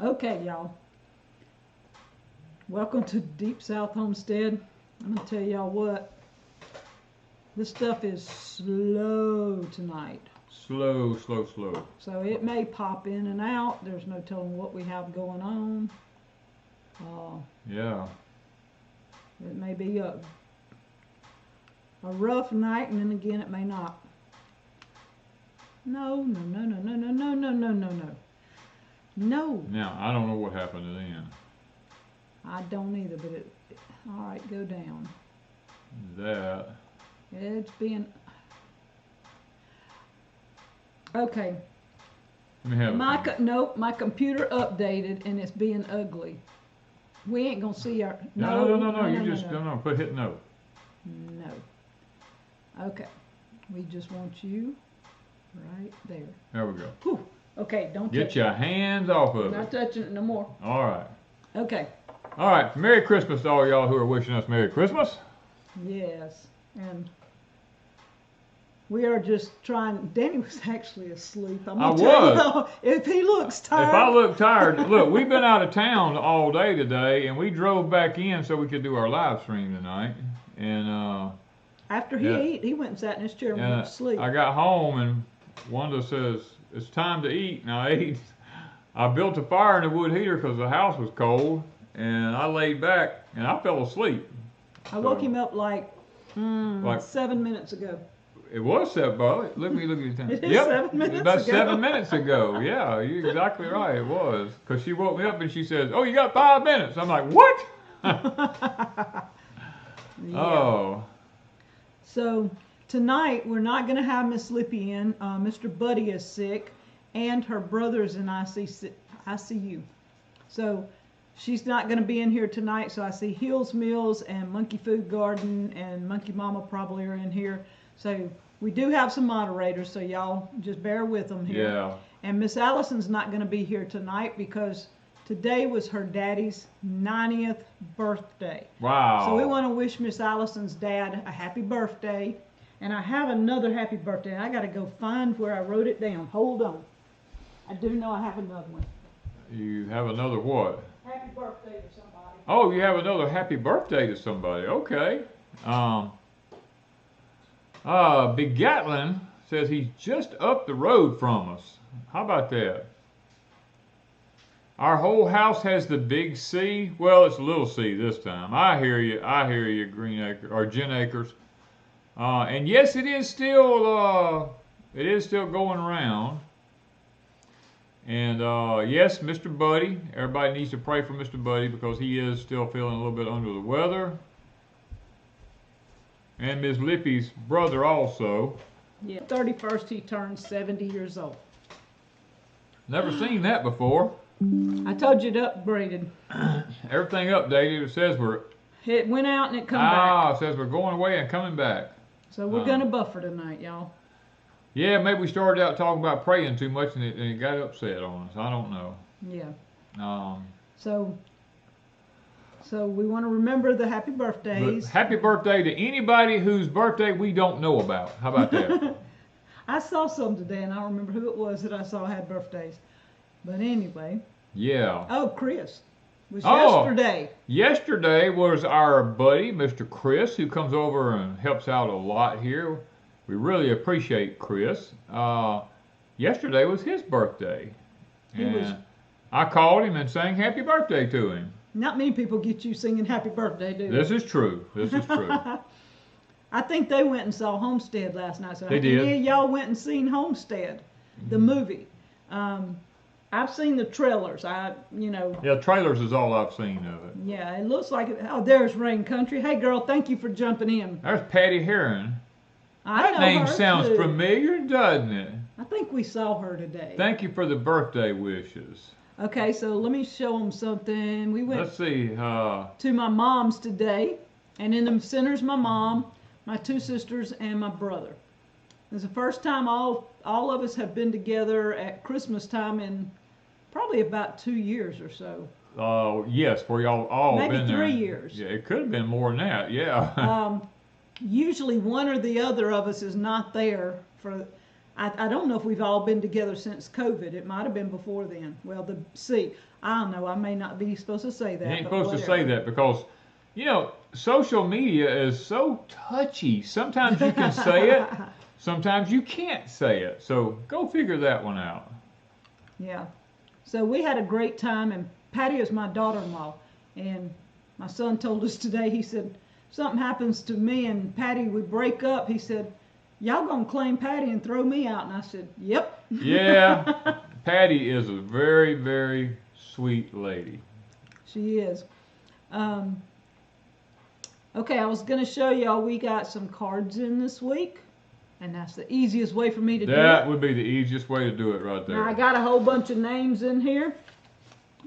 Okay, y'all. Welcome to Deepsouth Homestead. I'm going to tell y'all what. This stuff is slow tonight. Slow. So it may pop in and out. There's no telling what we have going on. Yeah. It may be a rough night, and then again it may not. No. No. Now, I don't know what happened to them. I don't either, but all right, go down. That. It's being... Okay. Let me have it. Nope, my computer updated, and it's being ugly. We ain't gonna see our... No. You just hit no. No. Okay. We just want you right there. There we go. Whew. Okay, don't Get your hands off of it. Not touching it no more. All right. Okay. All right. Merry Christmas to all y'all who are wishing us Merry Christmas. Yes. And we are just trying... Danny was actually asleep. I was. If he looks tired... If I look tired... Look, we've been out of town all day today, and we drove back in so we could do our live stream tonight. And... After he ate, he went and sat in his chair and went to sleep. I got home, and Wanda says, it's time to eat, and I ate. I built a fire in the wood heater because the house was cold, and I laid back, and I fell asleep. I woke him up like 7 minutes ago. It was 7, bro. Let me look at the time. It is 7 minutes about ago. 7 minutes ago. Yeah, you're exactly right. It was. Because she woke me up, and she says, oh, you got 5 minutes. I'm like, what? Yeah. Oh. So tonight we're not going to have Miss Lippy in. Mr. Buddy is sick, and her brother's in ICU. So she's not going to be in here tonight. So I see Hills Mills and Monkey Food Garden and Monkey Mama probably are in here. So we do have some moderators, so y'all just bear with them here. Yeah. And Miss Allison's not going to be here tonight because today was her daddy's 90th birthday. Wow. So we want to wish Miss Allison's dad a happy birthday. And I have another happy birthday. I got to go find where I wrote it down. Hold on. I do know I have another one. You have another what? Happy birthday to somebody. Oh, you have another happy birthday to somebody. Okay. Big Gatlin says he's just up the road from us. How about that? Our whole house has the big C. Well, it's a little C this time. I hear you, Green Acre or Jen Acres. And yes, it is still going around. And yes, Mr. Buddy. Everybody needs to pray for Mr. Buddy because he is still feeling a little bit under the weather. And Miss Lippy's brother also. Yeah, 31st he turned 70 years old. Never seen that before. I told you it upgraded. Everything updated. It says It went out and it come back. Ah, it says we're going away and coming back. So we're gonna buffer tonight, y'all. Yeah, maybe we started out talking about praying too much and it got upset on us. I don't know. Yeah. So we want to remember the happy birthdays. Happy birthday to anybody whose birthday we don't know about. How about that? I saw some today and I don't remember who it was that I saw had birthdays. But anyway. Yeah. Oh, Chris. It was yesterday. Yesterday was our buddy, Mr. Chris, who comes over and helps out a lot here. We really appreciate Chris. Yesterday was his birthday. And I called him and sang happy birthday to him. Not many people get you singing happy birthday, do they? This is true. This is true. I think they went and saw Homestead last night. So they did. Yeah, y'all went and seen Homestead, the movie. I've seen the trailers. Yeah, trailers is all I've seen of it. Yeah, it looks like it. Oh, there's Rain Country. Hey, girl, thank you for jumping in. There's Patty Heron. That name sounds familiar, doesn't it? I think we saw her today. Thank you for the birthday wishes. Okay, so let me show them something. We went. Let's see. To my mom's today, and in the center's my mom, my 2 sisters, and my brother. It's the first time all of us have been together at Christmas time in probably about 2 years or so. Yes, for y'all all maybe been there. 3 years. Yeah, it could have been more than that. Yeah. Usually one or the other of us is not there for. I don't know if we've all been together since COVID. It might have been before then. Well, I don't know. I may not be supposed to say that. You ain't but supposed to say whatever. that because, you know, social media is so touchy. Sometimes you can say it, sometimes you can't say it. So go figure that one out. Yeah. So we had a great time, and Patty is my daughter-in-law. And my son told us today, he said, something happens to me and Patty, we break up. He said, y'all gonna claim Patty and throw me out? And I said, yep. Yeah, Patty is a very, very sweet lady. She is. Okay, I was going to show y'all we got some cards in this week, and that's the easiest way for me to do it. That would be the easiest way to do it right there. Now I got a whole bunch of names in here.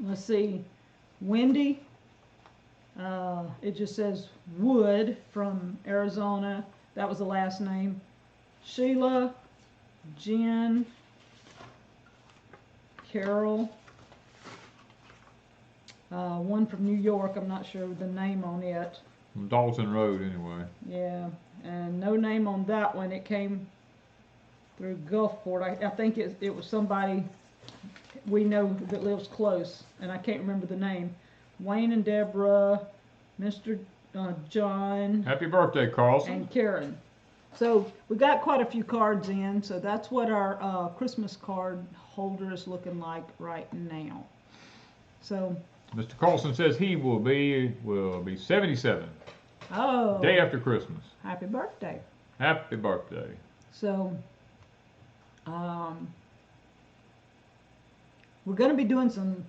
Let's see. Wendy. It just says Wood from Arizona. That was the last name. Sheila. Jen. Carol. One from New York. I'm not sure the name on it. From Dalton Road, anyway. Yeah, and no name on that one. It came through Gulfport. I think it was somebody we know that lives close, and I can't remember the name. Wayne and Deborah, Mr. John. Happy birthday, Carlson. And Karen. So we got quite a few cards in, so that's what our Christmas card holder is looking like right now. So Mr. Carlson says he will be 77. Oh. Day after Christmas. Happy birthday. Happy birthday. So we're going to be doing some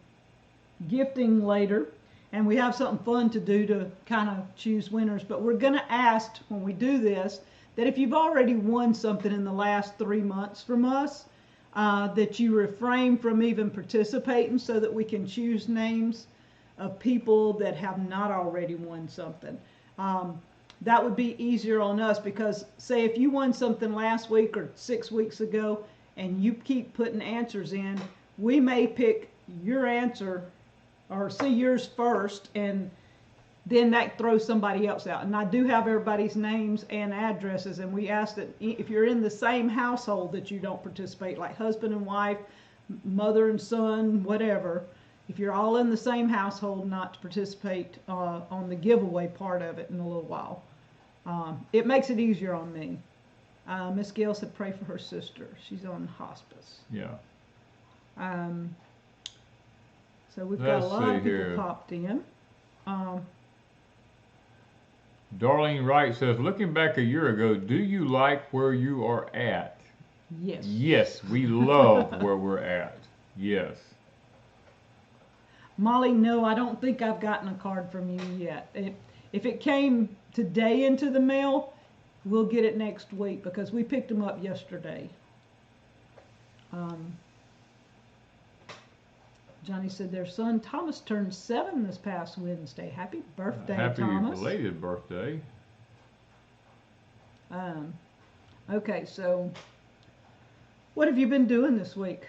gifting later, and we have something fun to do to kind of choose winners, but we're going to ask when we do this that if you've already won something in the last 3 months from us, that you refrain from even participating so that we can choose names of people that have not already won something. That would be easier on us because, say, if you won something last week or 6 weeks ago and you keep putting answers in, we may pick your answer or see yours first, and then that throws somebody else out. And I do have everybody's names and addresses, and we ask that if you're in the same household that you don't participate, like husband and wife, mother and son, whatever. If you're all in the same household, not to participate on the giveaway part of it in a little while. It makes it easier on me. Miss Gail said pray for her sister. She's on hospice. Yeah. So we've got a lot of people here. popped in. Darlene Wright says, looking back a year ago, do you like where you are at? Yes. Yes, we love where we're at. Yes. Molly, no, I don't think I've gotten a card from you yet. If it came today into the mail, we'll get it next week because we picked them up yesterday. Johnny said their son Thomas turned 7 this past Wednesday. Happy birthday, Happy Thomas. Happy belated birthday. Okay, so what have you been doing this week?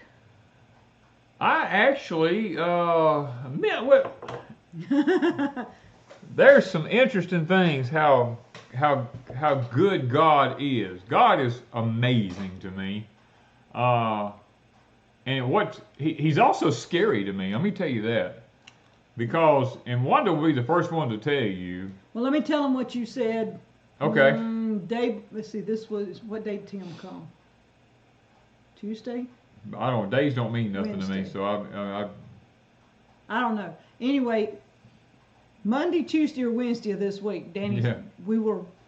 I actually, there's some interesting things how good God is. God is amazing to me. And he's also scary to me. Let me tell you that. Because, and Wanda will be the first one to tell you. Well, let me tell him what you said. Okay. Dave, let's see, what day did Tim come? Tuesday? I don't know, days don't mean nothing Wednesday. to me, so I don't know. Anyway, Monday, Tuesday, or Wednesday of this week, Danny,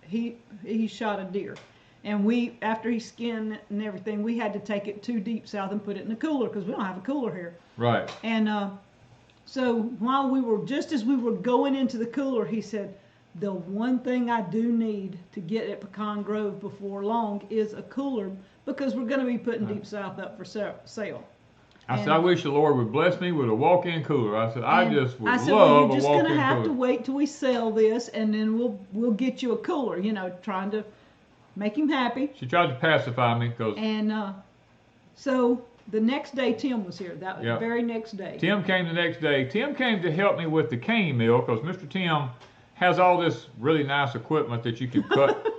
he shot a deer. And after he skinned it and everything, we had to take it to Deepsouth and put it in a cooler because we don't have a cooler here. Right. And so just as we were going into the cooler, he said, the one thing I do need to get at Pecan Grove before long is a cooler because we're going to be putting Deepsouth up for sale. I said, I wish the Lord would bless me with a walk-in cooler. I said, I just would love a walk-in well, you're just cooler. going to have to wait till we sell this, and then we'll get you a cooler, trying to make him happy. She tried to pacify me because. And so the next day Tim was here. That was the very next day. Tim came the next day. Tim came to help me with the cane mill because Mr. Tim has all this really nice equipment that you can cut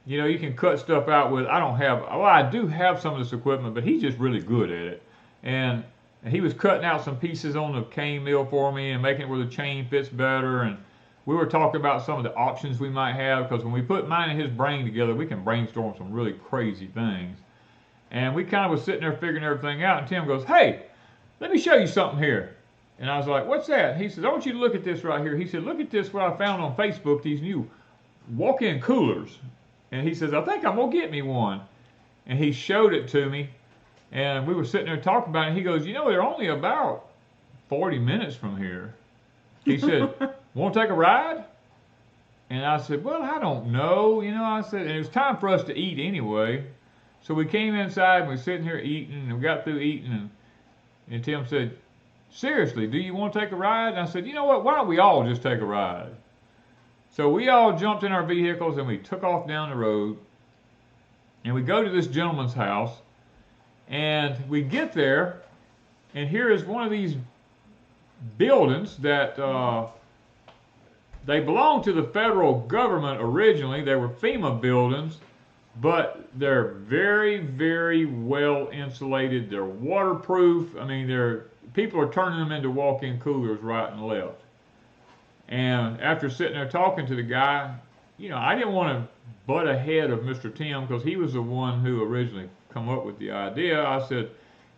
you know, you can cut stuff out with. I do have some of this equipment, but he's just really good at it. And he was cutting out some pieces on the cane mill for me and making it where the chain fits better. And we were talking about some of the options we might have, because when we put mine and his brain together, we can brainstorm some really crazy things. And we kind of was sitting there figuring everything out, and Tim goes, "Hey, let me show you something here." And I was like, "What's that?" He says, "I want you to look at this right here." He said, "Look at this, what I found on Facebook, these new walk-in coolers." And he says, "I think I'm going to get me one." And he showed it to me, and we were sitting there talking about it. He goes, "You know, they're only about 40 minutes from here." He said, "Want to take a ride?" And I said, "Well, I don't know." You know, I said, and it was time for us to eat anyway. So we came inside, and we were sitting here eating, and we got through eating, and Tim said, "Seriously, do you want to take a ride?" And I said, "You know what, why don't we all just take a ride?" So we all jumped in our vehicles, and we took off down the road, and we go to this gentleman's house, and we get there, and here is one of these buildings that they belong to the federal government originally. They were FEMA buildings, but they're very, very well insulated. They're waterproof. I mean, people are turning them into walk-in coolers right and left. And after sitting there talking to the guy, you know, I didn't want to butt ahead of Mr. Tim, because he was the one who originally come up with the idea. I said,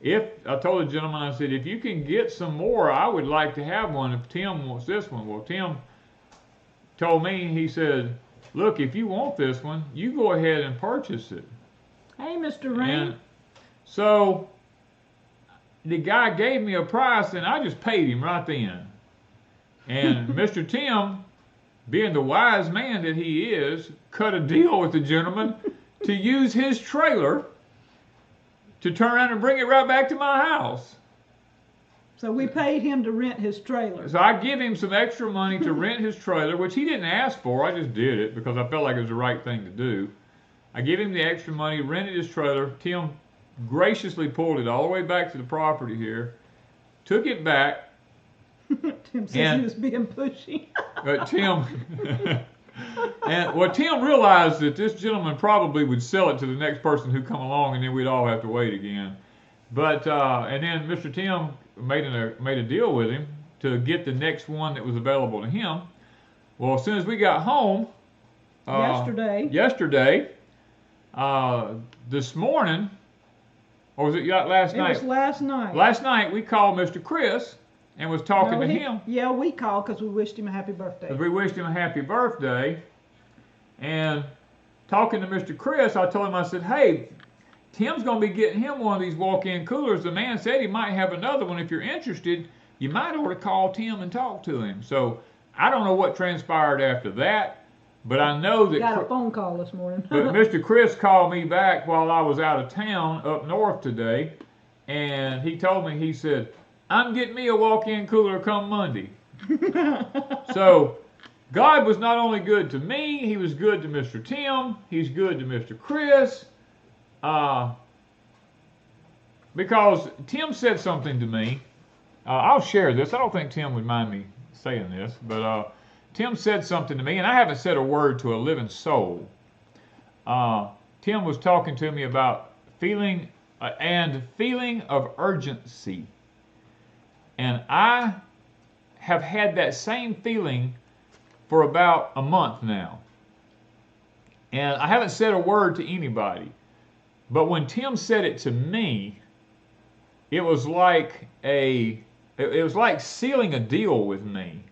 I told the gentleman, I said, "If you can get some more, I would like to have one if Tim wants this one." Well, Tim told me, he said, "Look, if you want this one, you go ahead and purchase it." Hey, Mr. Rain. And so the guy gave me a price, and I just paid him right then. And Mr. Tim, being the wise man that he is, cut a deal with the gentleman to use his trailer to turn around and bring it right back to my house. So we paid him to rent his trailer. So I give him some extra money to rent his trailer, which he didn't ask for. I just did it because I felt like it was the right thing to do. I give him the extra money, rented his trailer. Tim graciously pulled it all the way back to the property here, took it back. Tim said he was being pushy. Tim realized that this gentleman probably would sell it to the next person who come along, and then we'd all have to wait again. But and then Mr. Tim made a deal with him to get the next one that was available to him. Well, as soon as we got home yesterday, this morning, or was it last night? It was last night. Last night we called Mr. Chris and was talking to him. Yeah, we called because we wished him a happy birthday. Because we wished him a happy birthday. And talking to Mr. Chris, I told him, I said, "Hey, Tim's going to be getting him one of these walk-in coolers. The man said he might have another one. If you're interested, you might ought to call Tim and talk to him." So I don't know what transpired after that, but I know that... Got a phone call this morning. But Mr. Chris called me back while I was out of town up north today, and he told me, he said, "I'm getting me a walk-in cooler come Monday." So God was not only good to me, he was good to Mr. Tim, he's good to Mr. Chris, because Tim said something to me. I'll share this. I don't think Tim would mind me saying this, but Tim said something to me, and I haven't said a word to a living soul. Tim was talking to me about feeling of urgency. And I have had that same feeling for about a month now. And I haven't said a word to anybody. But when Tim said it to me, it was like sealing a deal with me.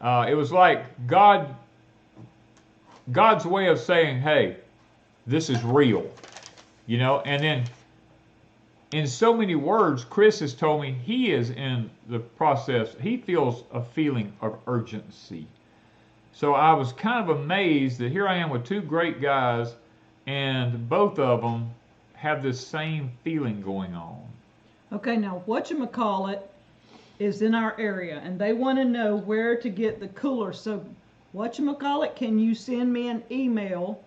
It was like God's way of saying, "Hey, this is real." You know, and then in so many words, Chris has told me he is in the process. He feels a feeling of urgency. So I was kind of amazed that here I am with two great guys, and both of them have this same feeling going on. Okay, now whatchamacallit is in our area, and they want to know where to get the cooler. So whatchamacallit, can you send me an email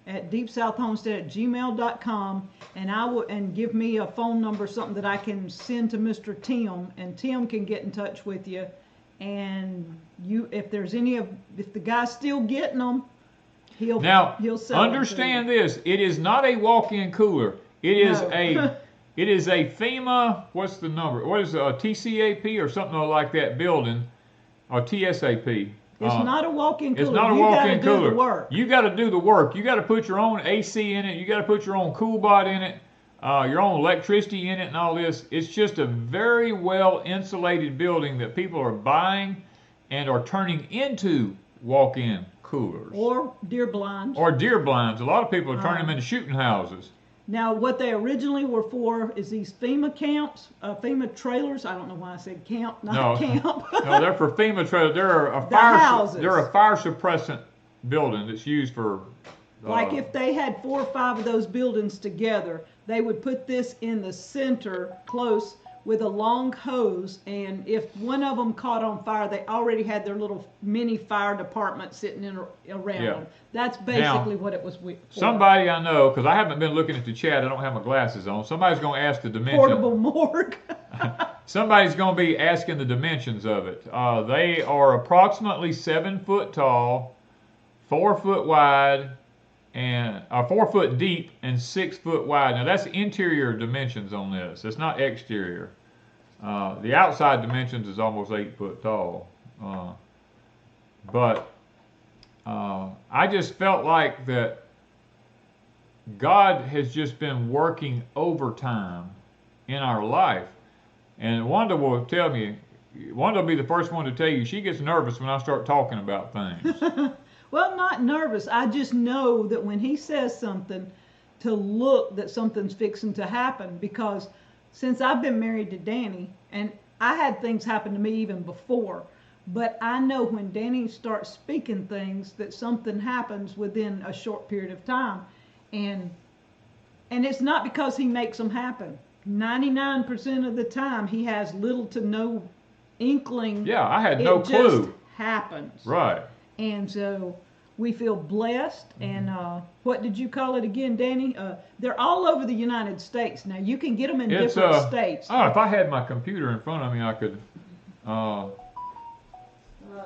at deepsouthhomestead@gmail.com, and give me a phone number, something that I can send to Mr. Tim, and Tim can get in touch with you. And if the guy's still getting them, He'll sell understand this. It is not a walk-in cooler. It is a it is a FEMA, what's the number? What is it, a TCAP or something like that building, or TSAP. It's not a walk-in cooler. It's not a walk-in cooler. Do the work. You got to do the work. You got to put your own AC in it. You got to put your own COOLBOT in it, your own electricity in it, and all this. It's just a very well insulated building that people are buying and are turning into walk-in coolers. Or deer blinds. Or deer blinds. A lot of people are turning them into shooting houses. Now, what they originally were for is these FEMA camps, FEMA trailers. I don't know why I said camp, not camp. No, they're for FEMA trailers. They're a fire suppressant building that's used for. Like if they had 4 or 5 of those buildings together, they would put this in the center, close, with a long hose, and if one of them caught on fire, they already had their little mini fire department sitting around them. That's basically what it was for. Somebody I know, because I haven't been looking at the chat, I don't have my glasses on. Somebody's going to ask the dimensions. Portable morgue. Somebody's going to be asking the dimensions of it. They are approximately 7 foot tall, 4 foot wide, and 4 foot deep and 6 foot wide. Now that's interior dimensions on this. It's not exterior. The outside dimensions is almost 8 foot tall. But I just felt like that God has just been working overtime in our life. And Wanda will tell me, Wanda will be the first one to tell you, she gets nervous when I start talking about things. Well, not nervous. I just know that when he says something, to look that something's fixing to happen. Because since I've been married to Danny, and I had things happen to me even before, but I know when Danny starts speaking things that something happens within a short period of time. And it's not because he makes them happen. 99% of the time he has little to no inkling. Yeah, I had no clue. It just happens. Right. And so we feel blessed. And what did you call it again, Danny? They're all over the United States. Now, you can get them in different states. Oh, if I had my computer in front of me, I could.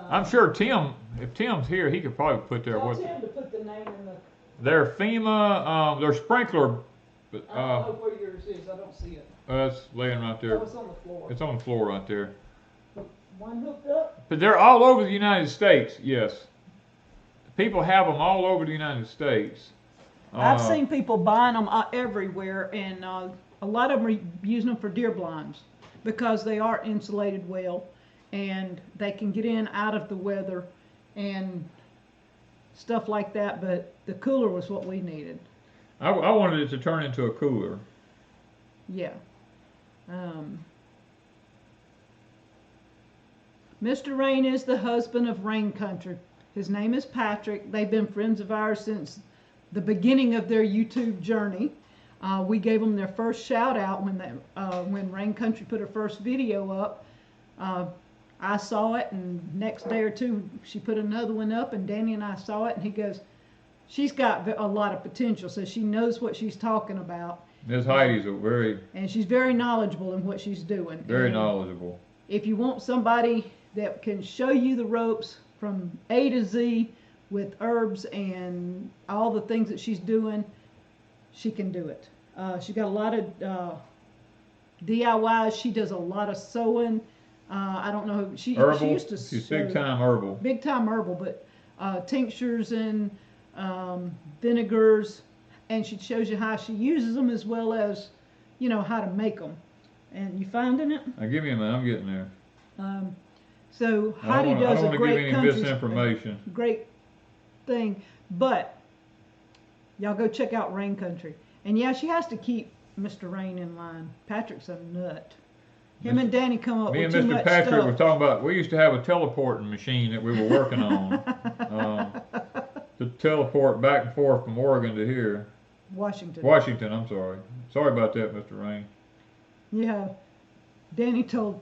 I'm sure if Tim's here, he could probably put there. Tell Tim to put the name in the. They're FEMA, they're sprinkler. I don't know where yours is. I don't see it. It's laying right there. Oh, it's on the floor. It's on the floor right there. One hooked up? But they're all over the United States, yes. People have them all over the United States. I've seen people buying them everywhere, and a lot of them are using them for deer blinds because they are insulated well, and they can get in out of the weather and stuff like that, but the cooler was what we needed. I wanted it to turn into a cooler. Yeah. Mr. Rain is the husband of Rain Country. His name is Patrick. They've been friends of ours since the beginning of their YouTube journey. We gave them their first shout out when Rain Country put her first video up. I saw it, and next day or two she put another one up, and Danny and I saw it, and he goes, she's got a lot of potential, so she knows what she's talking about. Ms. Heidi's and she's very knowledgeable in what she's doing. Very knowledgeable. If you want somebody that can show you the ropes from A to Z with herbs and all the things that she's doing, she can do it. She's got a lot of DIYs. She does a lot of sewing. I don't know. She used to. She's big time herbal. Big time herbal, but tinctures and vinegars, and she shows you how she uses them as well as, how to make them. And you finding it? Give me a minute. I'm getting there. So Heidi does a great misinformation. Great thing, but y'all go check out Rain Country. And yeah, she has to keep Mr. Rain in line. Patrick's a nut. Him and Danny come up with too much stuff. Me and Mr. Patrick were talking about, we used to have a teleporting machine that we were working on to teleport back and forth from Oregon to here. Washington, I'm sorry. Sorry about that, Mr. Rain. Yeah, Danny told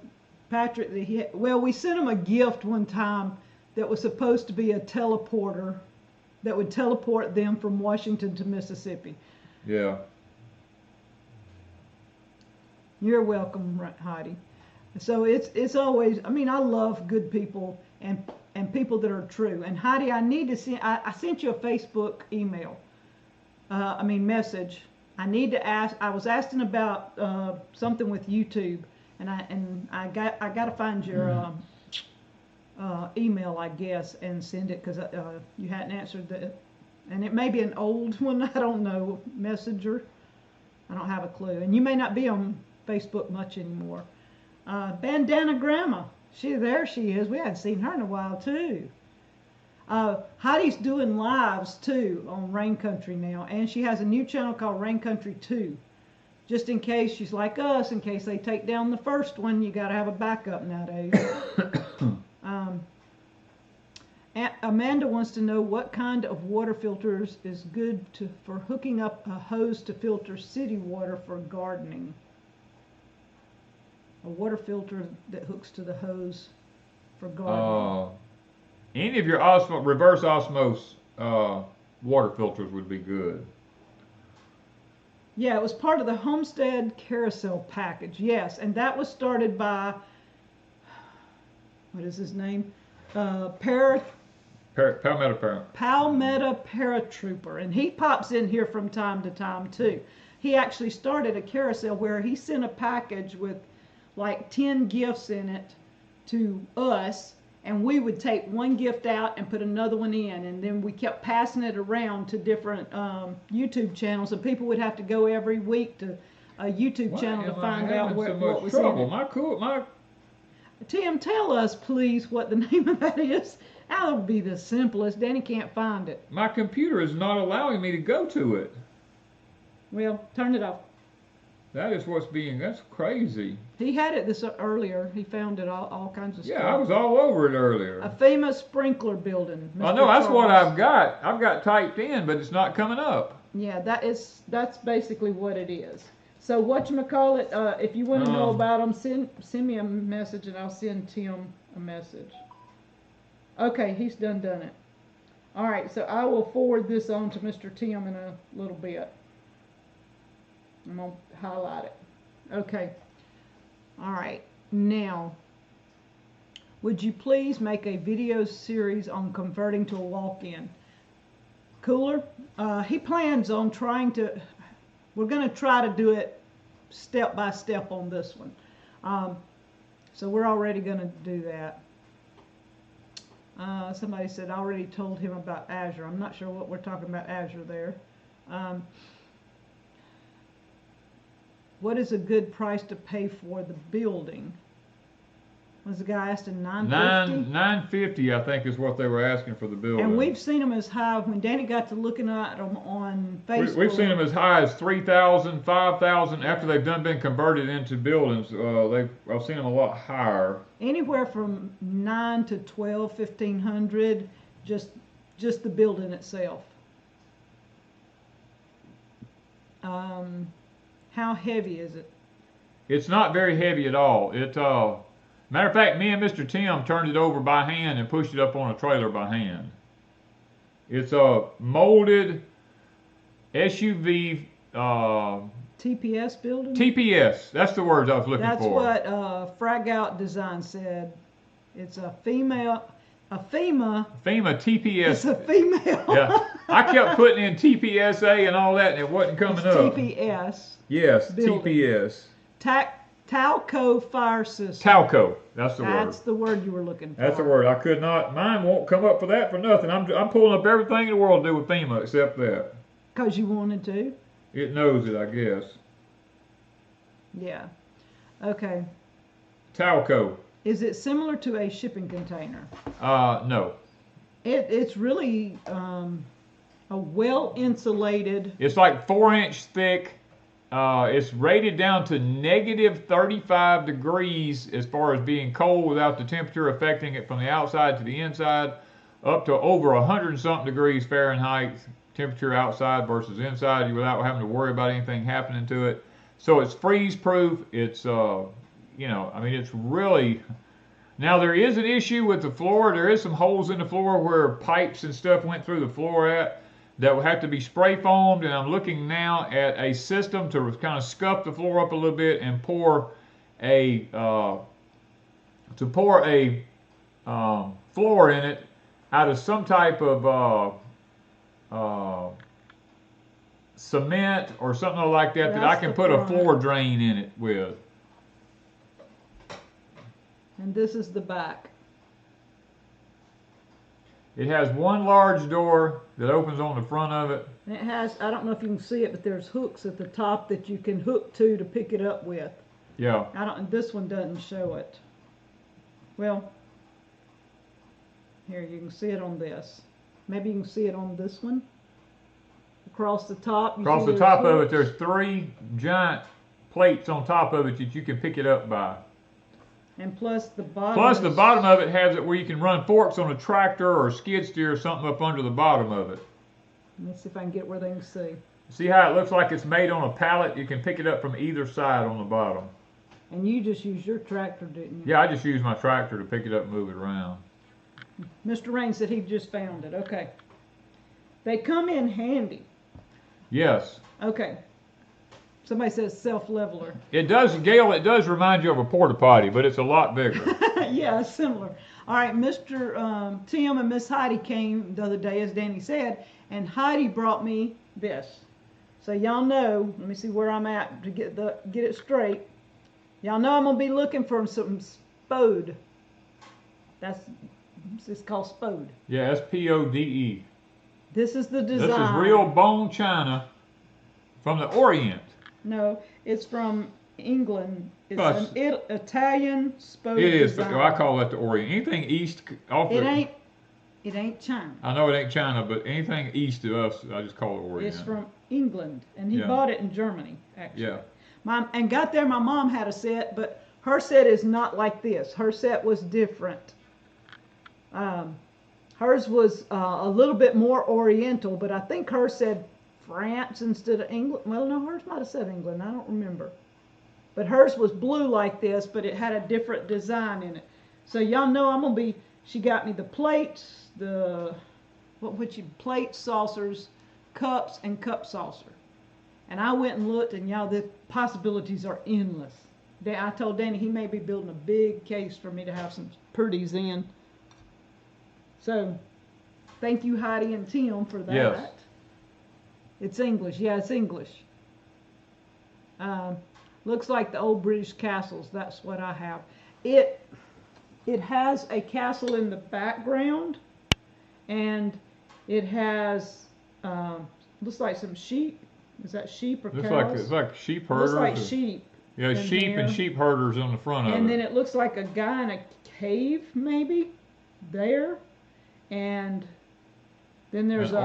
Patrick that we sent him a gift one time that was supposed to be a teleporter that would teleport them from Washington to Mississippi. Yeah. You're welcome, Heidi. So it's always, I mean, I love good people and people that are true. And Heidi, I need to send, I sent you a Facebook email, message. I need to ask, I was asking about something with YouTube, and I got to find your email, I guess, and send it, because you hadn't answered the, and it may be an old one, I don't know, Messenger. I don't have a clue. And you may not be on Facebook much anymore. Bandana Grandma, there she is. We hadn't seen her in a while too. Heidi's doing lives too on Rain Country now, and she has a new channel called Rain Country 2. Just in case she's like us, in case they take down the first one, you got to have a backup nowadays. Amanda wants to know what kind of water filters is good for hooking up a hose to filter city water for gardening. A water filter that hooks to the hose for gardening. Any of your reverse osmosis water filters would be good. Yeah, it was part of the Homestead carousel package. Yes, and that was started by, what is his name? Palmetto Paratrooper, and he pops in here from time to time too. He actually started a carousel where he sent a package with like 10 gifts in it to us, and we would take one gift out and put another one in, and then we kept passing it around to different YouTube channels, and people would have to go every week to a YouTube channel to find out what was in it. Tim, tell us please what the name of that is. That would be the simplest. Danny can't find it. My computer is not allowing me to go to it. Well, turn it off. That is that's crazy. He had it this earlier. He found it all kinds of stuff. Yeah, I was all over it earlier. A famous sprinkler building. I know, that's what I've got. I've got typed in, but it's not coming up. Yeah, that's basically what it is. So whatchamacallit, if you want to know about them, send me a message and I'll send Tim a message. Okay, he's done it. All right, so I will forward this on to Mr. Tim in a little bit. I'm going to highlight it. Okay. All right. Now, would you please make a video series on converting to a walk-in? Cooler? He plans on we're going to try to do it step by step on this one. So we're already going to do that. Somebody said I already told him about Azure. I'm not sure what we're talking about Azure there. What is a good price to pay for the building? Was the guy asking $950? $950, I think, is what they were asking for the building. And we've seen them as high, when Danny got to looking at them on Facebook. We've seen them as high as $3,000, $5,000 after they've been converted into buildings. I've seen them a lot higher. Anywhere from $9 to $1,200, $1,500, just the building itself. How heavy is it? It's not very heavy at all. Matter of fact, me and Mr. Tim turned it over by hand and pushed it up on a trailer by hand. It's a molded SUV. TPS building? TPS. That's the words I was looking for. That's what Frag Out Design said. It's a FEMA TPS. It's a female. Yeah. I kept putting in TPSA and all that, and it wasn't coming up. TPS. Yes, building. TPS. Talco fire system. Talco. That's the word. That's the word you were looking for. That's the word. I could not. Mine won't come up for that for nothing. I'm pulling up everything in the world to do with FEMA except that. Because you wanted to? It knows it, I guess. Yeah. Okay. Talco. Is it similar to a shipping container? No. It's really a well insulated. It's like 4-inch thick. It's rated down to negative 35 degrees as far as being cold without the temperature affecting it from the outside to the inside, up to over 100-something degrees Fahrenheit temperature outside versus inside without having to worry about anything happening to it. So it's freeze proof. It's it's really. Now there is an issue with the floor. There is some holes in the floor where pipes and stuff went through the floor that will have to be spray foamed, and I'm looking now at a system to kind of scuff the floor up a little bit and pour a to pour a floor in it out of some type of cement or something like that that I can put a floor drain in it with. And this is the back. It has one large door that opens on the front of it. And it has, I don't know if you can see it, but there's hooks at the top that you can hook to pick it up with. Yeah. This one doesn't show it. Well, here you can see it on this. Maybe you can see it on this one. Across the top. Across the top of it, there's 3 giant plates on top of it that you can pick it up by. And plus the bottom. Plus the bottom of it has it where you can run forks on a tractor or a skid steer or something up under the bottom of it. Let me see if I can get where they can see. See how it looks like it's made on a pallet? You can pick it up from either side on the bottom. And you just used your tractor, didn't you? Yeah, I just used my tractor to pick it up and move it around. Mr. Rain said he just found it. Okay. They come in handy. Yes. Okay. Somebody says self-leveler. It does, Gail, it does remind you of a porta potty, but it's a lot bigger. Yeah, similar. All right, Mr. Tim and Miss Heidi came the other day, as Danny said, and Heidi brought me this. So y'all know, let me see where I'm at to get it straight. Y'all know I'm going to be looking for some Spode. It's called Spode. Yeah, S-P-O-D-E. This is the design. This is real bone china from the Orient. No, it's from England. It's an Italian Spode It is, design. but I call that the Orient. Anything east off It ain't China. I know it ain't China, but anything east of us, I just call it Orient. It's from England, and he bought it in Germany, actually. Yeah. And got there, my mom had a set, but her set is not like this. Her set was different. Hers was a little bit more Oriental, but I think hers said France instead of England. Well, no, hers might have said England. I don't remember. But hers was blue like this, but it had a different design in it. So y'all know I'm going to be, she got me the plates, plates, saucers, cups, and cup saucer. And I went and looked, and y'all, the possibilities are endless. I told Danny he may be building a big case for me to have some pretties in. So, thank you, Heidi and Tim, for that. Yes. It's English. Yeah, it's English. Looks like the old British castles. That's what I have. It has a castle in the background, and it has looks like some sheep. Is that sheep or cows? It's like sheep herders. Looks like sheep. Yeah, sheep and sheep herders on the front of it. And then it looks like a guy in a cave, maybe, there. And then there's a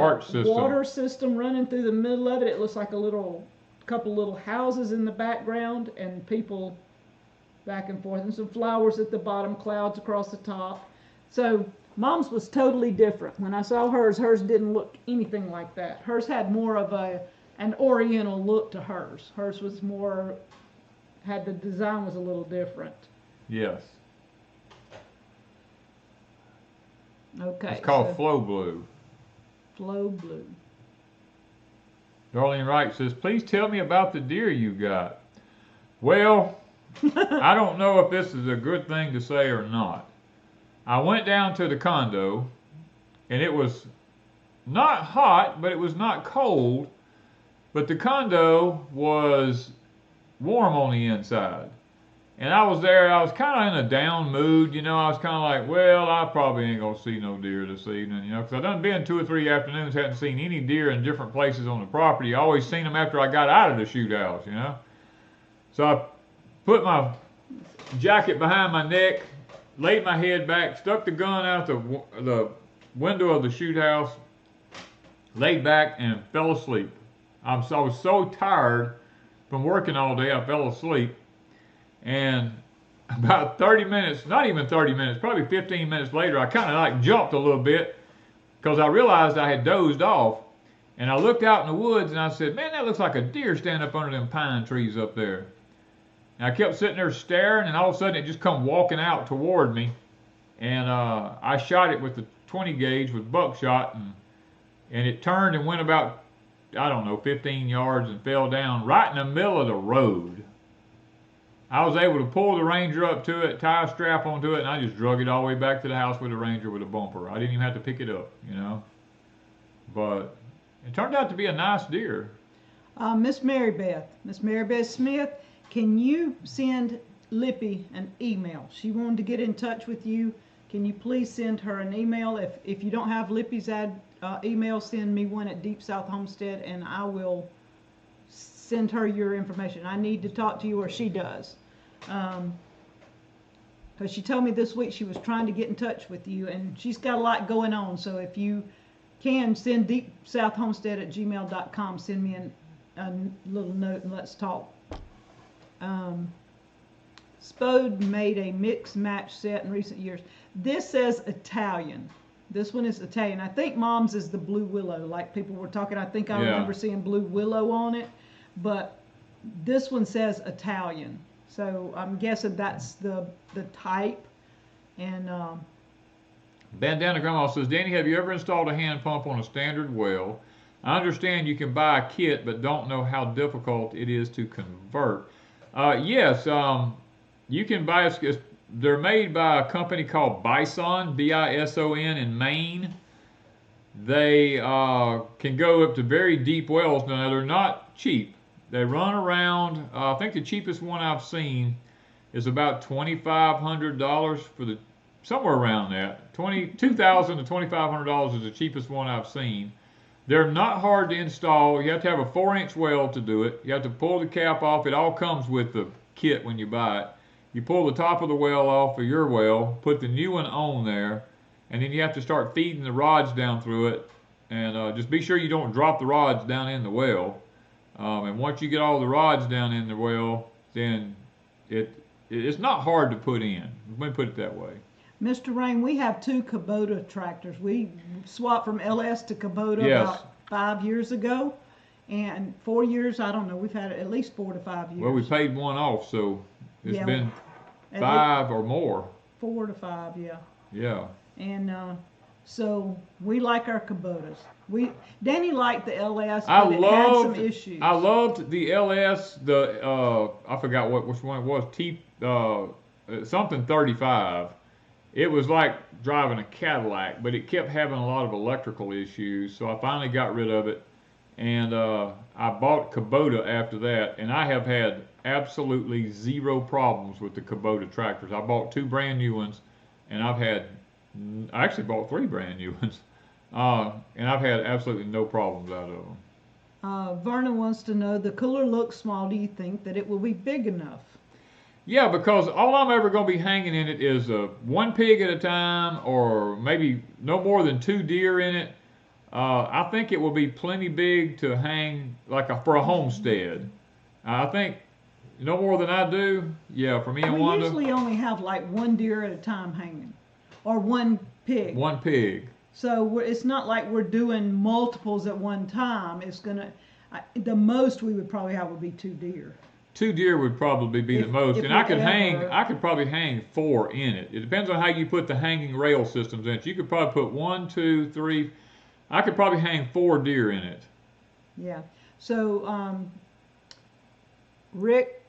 water system running through the middle of it. It looks like a couple little houses in the background and people back and forth. And some flowers at the bottom, clouds across the top. So Mom's was totally different. When I saw hers didn't look anything like that. Hers had more of an oriental look to hers. Hers was more, the design was a little different. Yes. Okay. It's called Flow Blue. Flow Blue. Darlene Wright says, please tell me about the deer you got. Well, I don't know if this is a good thing to say or not. I went down to the condo, and it was not hot, but it was not cold. But the condo was warm on the inside. And I was there, I was kind of in a down mood, you know. I was kind of like, well, I probably ain't going to see no deer this evening, you know. Because I done been 2 or 3 afternoons, hadn't seen any deer in different places on the property. I always seen them after I got out of the shoot house, you know. So I put my jacket behind my neck, laid my head back, stuck the gun out the window of the shoot house, laid back, and fell asleep. I was so tired from working all day, I fell asleep. And about 30 minutes, not even 30 minutes, probably 15 minutes later, I kind of like jumped a little bit because I realized I had dozed off. And I looked out in the woods and I said, man, that looks like a deer standing up under them pine trees up there. And I kept sitting there staring, and all of a sudden it just come walking out toward me. And I shot it with the 20 gauge with buckshot, and it turned and went about, I don't know, 15 yards and fell down right in the middle of the road. I was able to pull the Ranger up to it, tie a strap onto it, and I just drug it all the way back to the house with the Ranger with a bumper. I didn't even have to pick it up, you know. But it turned out to be a nice deer. Miss Mary Beth Smith, can you send Lippy an email? She wanted to get in touch with you. Can you please send her an email? If you don't have Lippy's email, send me one at Deepsouth Homestead, and I will send her your information. I need to talk to you, or she does. Because she told me this week she was trying to get in touch with you, and she's got a lot going on. So if you can, send deepsouthhomestead@gmail.com. Send me a little note and let's talk. Spode made a mix match set in recent years. This says Italian. This one is Italian. I think Mom's is the blue willow, like people were talking. I think I remember seeing blue willow on it, but this one says Italian. So I'm guessing that's the type. And Bandana Grandma says, Danny, have you ever installed a hand pump on a standard well? I understand you can buy a kit, but don't know how difficult it is to convert. Yes, you can buy, they're made by a company called Bison, B-I-S-O-N, in Maine. They can go up to very deep wells. Now, they're not cheap. They run around, I think the cheapest one I've seen is about $2,500 for the, somewhere around that. $2,000 to $2,500 is the cheapest one I've seen. They're not hard to install. You have to have a 4-inch well to do it. You have to pull the cap off. It all comes with the kit when you buy it. You pull the top of the well off of your well, put the new one on there, and then you have to start feeding the rods down through it. And just be sure you don't drop the rods down in the well. And once you get all the rods down in the well, then it's not hard to put in. Let me put it that way. Mr. Rain, we have 2 Kubota tractors. We swapped from LS to Kubota about 5 years ago. And 4 years, I don't know, we've had it at least 4 to 5 years. Well, we paid one off, so it's been 5 or more. 4 to 5, yeah. Yeah. And so we like our Kubotas. Danny liked the LS, but it had some issues. I loved the LS, I forgot which one it was, something 35. It was like driving a Cadillac, but it kept having a lot of electrical issues, so I finally got rid of it. And I bought Kubota after that, and I have had absolutely zero problems with the Kubota tractors. I bought 2 brand new ones, and I actually bought 3 brand new ones, and I've had absolutely no problems out of them. Vernon wants to know, the cooler looks small. Do you think that it will be big enough? Yeah, because all I'm ever going to be hanging in it is 1 pig at a time, or maybe no more than 2 deer in it. I think it will be plenty big to hang for a homestead. I think no more than I do. Yeah, for me and Wanda. We usually only have like 1 deer at a time hanging, or 1 pig. 1 pig. So it's not like we're doing multiples at one time. It's gonna, the most we would probably have would be 2 deer. 2 deer would probably be the most, and I could probably hang 4 in it. It depends on how you put the hanging rail systems in it. You could probably put 1, 2, 3. I could probably hang 4 deer in it. Yeah. So Rick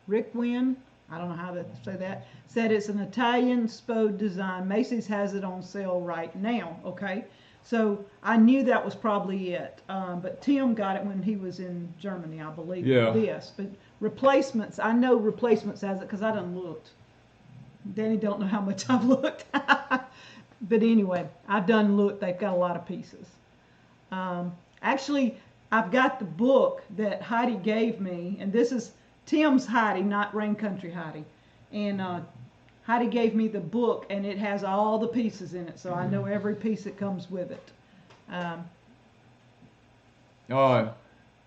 Wynn, I don't know how to say that, said it's an Italian Spode design. Macy's has it on sale right now. Okay. So I knew that was probably it. But Tim got it when he was in Germany, I believe. Yeah. Yes. But replacements, I know replacements has it because I done looked. Danny don't know how much I've looked. But anyway, I've done look. They've got a lot of pieces. Actually, I've got the book that Heidi gave me, and this is Tim's Heidi, not Rain Country Heidi. And Heidi gave me the book, and it has all the pieces in it, so I know every piece that comes with it.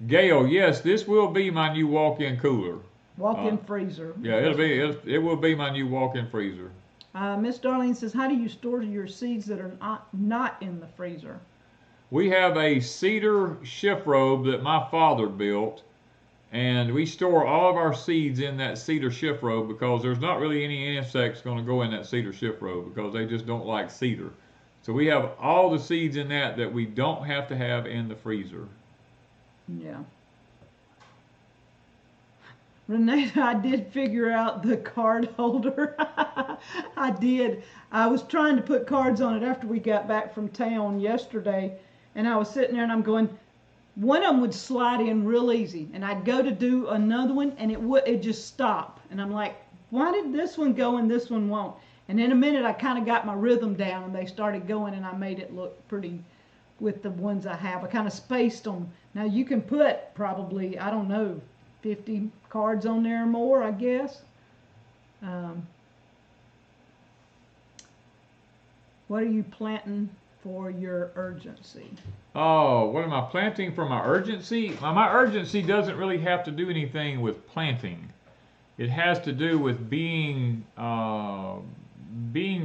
Gail, yes, this will be my new walk-in cooler. Walk-in freezer. Yeah, it will be my new walk-in freezer. Miss Darlene says, how do you store your seeds that are not in the freezer? We have a cedar shift robe that my father built, and we store all of our seeds in that cedar shift robe because there's not really any insects going to go in that cedar shift robe because they just don't like cedar. So we have all the seeds in that we don't have to have in the freezer. Yeah. Renee, I did figure out the card holder. I did. I was trying to put cards on it after we got back from town yesterday, and I was sitting there and I'm going, one of them would slide in real easy, and I'd go to do another one and it just stop. And I'm like, why did this one go and this one won't? And in a minute I kind of got my rhythm down and they started going, and I made it look pretty with the ones I have. I kind of spaced them. Now you can put probably, I don't know, 50 cards on there or more, I guess. What are you planting for your urgency? Oh, what am I planting for my urgency? My urgency doesn't really have to do anything with planting. It has to do with being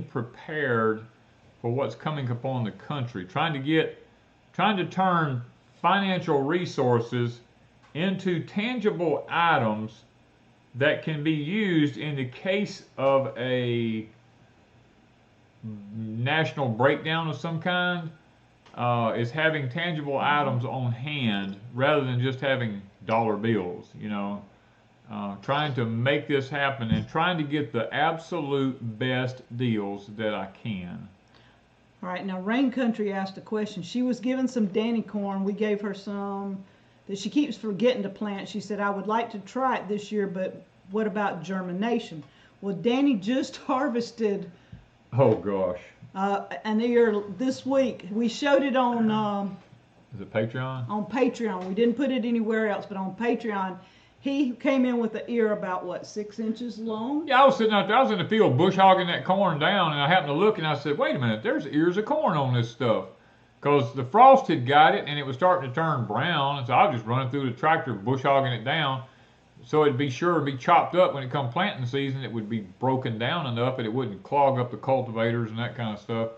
prepared for what's coming upon the country. Trying to turn financial resources into tangible items that can be used in the case of a national breakdown of some kind. Is having tangible items on hand rather than just having dollar bills, you know. Trying to make this happen and trying to get the absolute best deals that I can. All right, now Rain Country asked a question. She was given some Danny corn. We gave her some that she keeps forgetting to plant. She said, I would like to try it this year, but what about germination? Well, Danny just harvested. Oh gosh. An ear this week. We showed it on. Is it Patreon? On Patreon. We didn't put it anywhere else, but on Patreon, he came in with an ear about what, 6 inches long? Yeah, I was sitting out there. I was in the field bush hogging that corn down, and I happened to look, and I said, "Wait a minute, there's ears of corn on this stuff." Because the frost had got it, and it was starting to turn brown, and so I was just running through the tractor, bush hogging it down, so it'd be sure to be chopped up when it come planting season. It would be broken down enough that it wouldn't clog up the cultivators and that kind of stuff.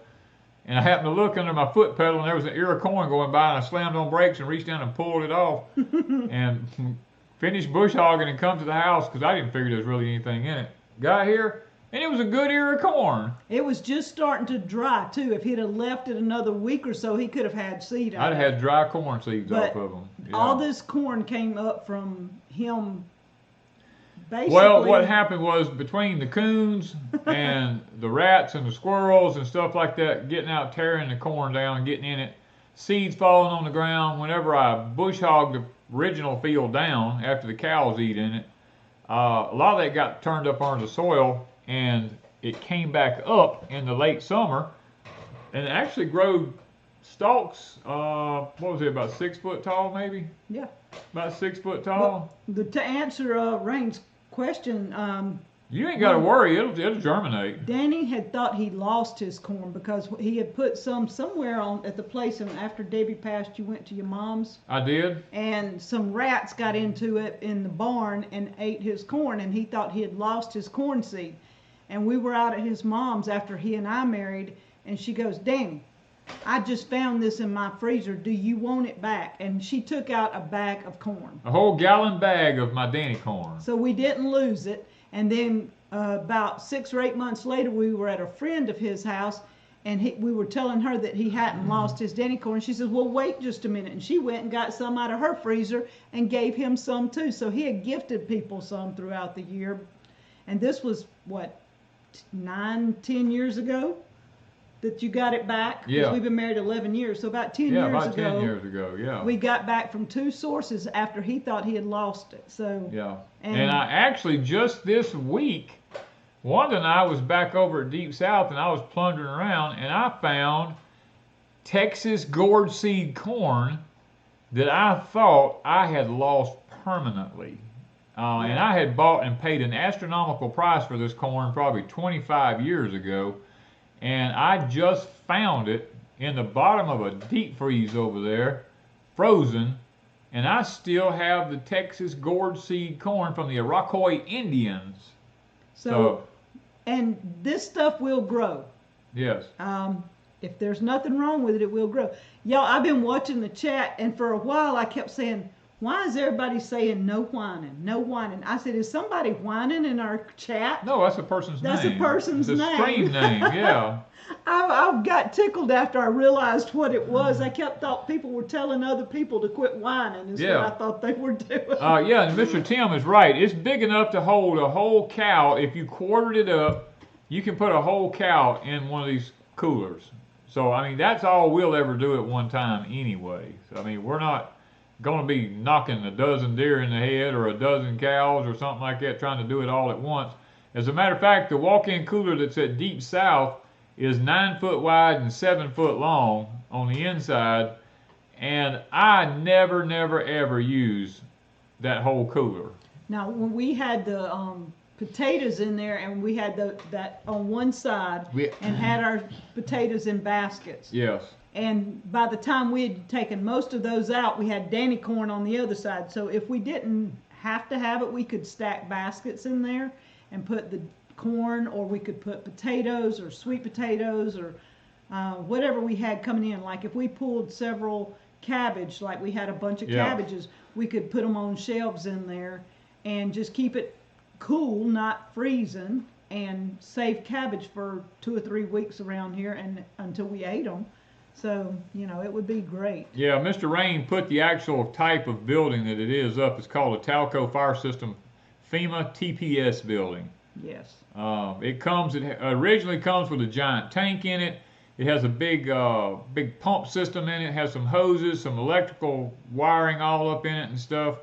And I happened to look under my foot pedal, and there was an ear of corn going by, and I slammed on brakes and reached down and pulled it off, and finished bush hogging and come to the house because I didn't figure there was really anything in it. Got here, and it was a good ear of corn. It was just starting to dry too. If he'd have left it another week or so, he could have had seed out I'd of have it. had dry corn seeds off of them. Yeah. All this corn came up from him. Basically. Well, what happened was between the coons and the rats and the squirrels and stuff like that, getting out, tearing the corn down, getting in it, seeds falling on the ground. Whenever I bush hogged the original field down after the cows eat in it, a lot of that got turned up under the soil, and it came back up in the late summer and actually grew stalks. What was it, about 6 foot tall, maybe? Yeah. About 6 foot tall. Well, to answer Rain's question, you ain't got to worry, it'll germinate. Danny had thought he lost his corn because he had put some somewhere on at the place, and after Debbie passed, you went to your mom's. I did. And some rats got into it in the barn and ate his corn, and he thought he had lost his corn seed. And we were out at his mom's after he and I married, and she goes, Danny, I just found this in my freezer. Do you want it back? And she took out a bag of corn. A whole gallon bag of my Danny corn. So we didn't lose it. And then about 6 or 8 months later, we were at a friend of his house, and we were telling her that he hadn't lost his Danny corn. She says, well, wait just a minute. And she went and got some out of her freezer and gave him some too. So he had gifted people some throughout the year. And this was, what, 9, 10 years ago that you got it back? Yeah. Because we've been married 11 years. So about 10 years ago. Yeah, about 10 years ago, yeah. We got back from 2 sources after he thought he had lost it. So yeah. And I actually just this week, Wanda and I was back over at Deepsouth, and I was plundering around, and I found Texas gourd seed corn that I thought I had lost permanently. And I had bought and paid an astronomical price for this corn probably 25 years ago, and I just found it in the bottom of a deep freeze over there, frozen, and I still have the Texas gourd seed corn from the Iroquois Indians. So and this stuff will grow. Yes. If there's nothing wrong with it, it will grow. Y'all, I've been watching the chat, and for a while I kept saying, why is everybody saying no whining, no whining? I said, is somebody whining in our chat? No, that's a person's name. That's a person's it's a name. stream name, yeah. I got tickled after I realized what it was. I kept thought people were telling other people to quit whining is what I thought they were doing. Yeah, and Mr. Tim is right. It's big enough to hold a whole cow. If you quartered it up, you can put a whole cow in one of these coolers. So, I mean, that's all we'll ever do at one time anyway. So, I mean, we're not going to be knocking a dozen deer in the head or a dozen cows or something like that, trying to do it all at once. As a matter of fact, the walk-in cooler that's at Deepsouth is 9 foot wide and 7 foot long on the inside, and I never ever use that whole cooler. Now, when we had the potatoes in there, and we had that on one side, and had our potatoes in baskets. Yes. And by the time we had taken most of those out, we had Danny corn on the other side. So if we didn't have to have it, we could stack baskets in there and put the corn, or we could put potatoes or sweet potatoes or whatever we had coming in. Like if we pulled several cabbage, like we had a bunch of cabbages, we could put them on shelves in there and just keep it cool, not freezing, and save cabbage for 2 or 3 weeks around here and until we ate them. So, you know, it would be great. Yeah, Mr. Rain put the actual type of building that it is up. It's called a Talco Fire System FEMA TPS building. Yes. It originally comes with a giant tank in it. It has a big pump system in it. It has some hoses, some electrical wiring all up in it and stuff.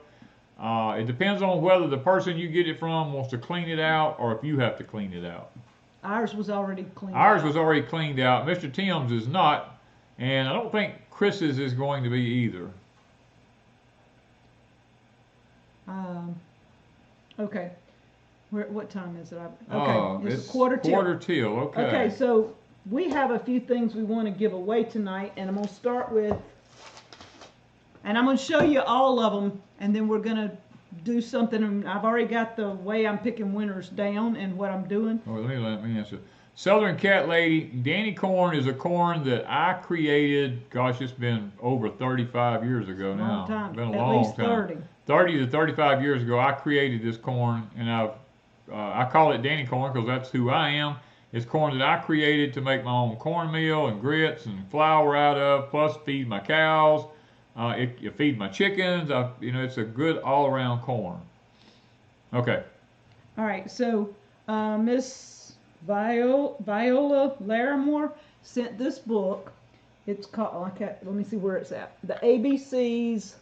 It depends on whether the person you get it from wants to clean it out or if you have to clean it out. Ours was already cleaned out. Ours was already cleaned out. Mr. Tim's is not, and I don't think Chris's is going to be either. Okay. What time is it? Okay, it's a quarter till. Okay. Okay, so we have a few things we want to give away tonight, and I'm going to start with, and I'm going to show you all of them, and then we're going to do something. And I've already got the way I'm picking winners down and what I'm doing. Oh, let me answer. Southern Cat Lady, Danny corn is a corn that I created, gosh, it's been over 35 years ago now. Long time. It's been a At long least time. 30. 30 to 35 years ago, I created this corn, and I call it Danny corn because that's who I am. It's corn that I created to make my own cornmeal and grits and flour out of, plus feed my cows. You feed my chickens. It's a good all-around corn. Okay. All right. So Miss Viola Larimore sent this book. It's called. Let me see where it's at. The ABCs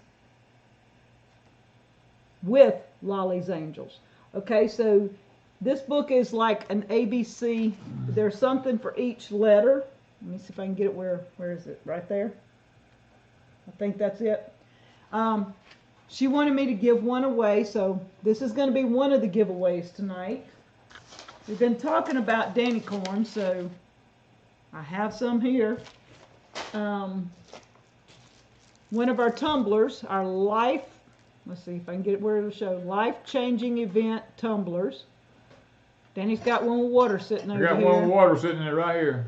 with Lolly's Angels. Okay, so this book is like an ABC. There's something for each letter. Let me see if I can get it. Where is it? Right there. I think that's it. She wanted me to give one away, so this is going to be one of the giveaways tonight. We've been talking about Danny corn, so I have some here. One of our tumblers, our let's see if I can get it where it'll show, life-changing event tumblers. Danny's got one with water sitting over here. I got one with water sitting there right here.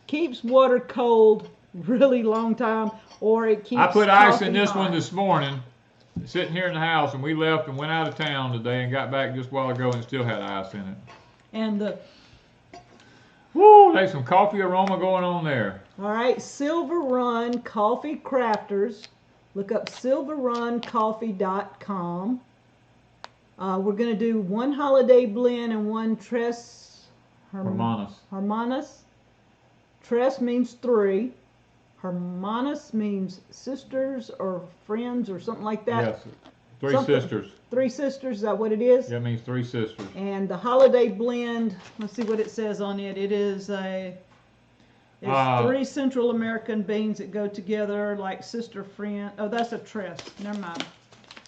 Keeps water cold really long time, or it keeps I put ice in this hot. one this morning, sitting here in the house, and we left and went out of town today and got back just a while ago and still had ice in it. And there's some coffee aroma going on there. All right, Silver Run Coffee Crafters. Look up silverruncoffee.com. We're going to do one holiday blend and one Tres Hermanas. Tres means 3. Hermanas means sisters or friends or something like that. Yes, 3 sisters. 3 sisters, is that what it is? Yeah, it means 3 sisters. And the holiday blend, let's see what it says on it. It is it's 3 Central American beans that go together like sister, friend. Oh, that's a Tres. Never mind.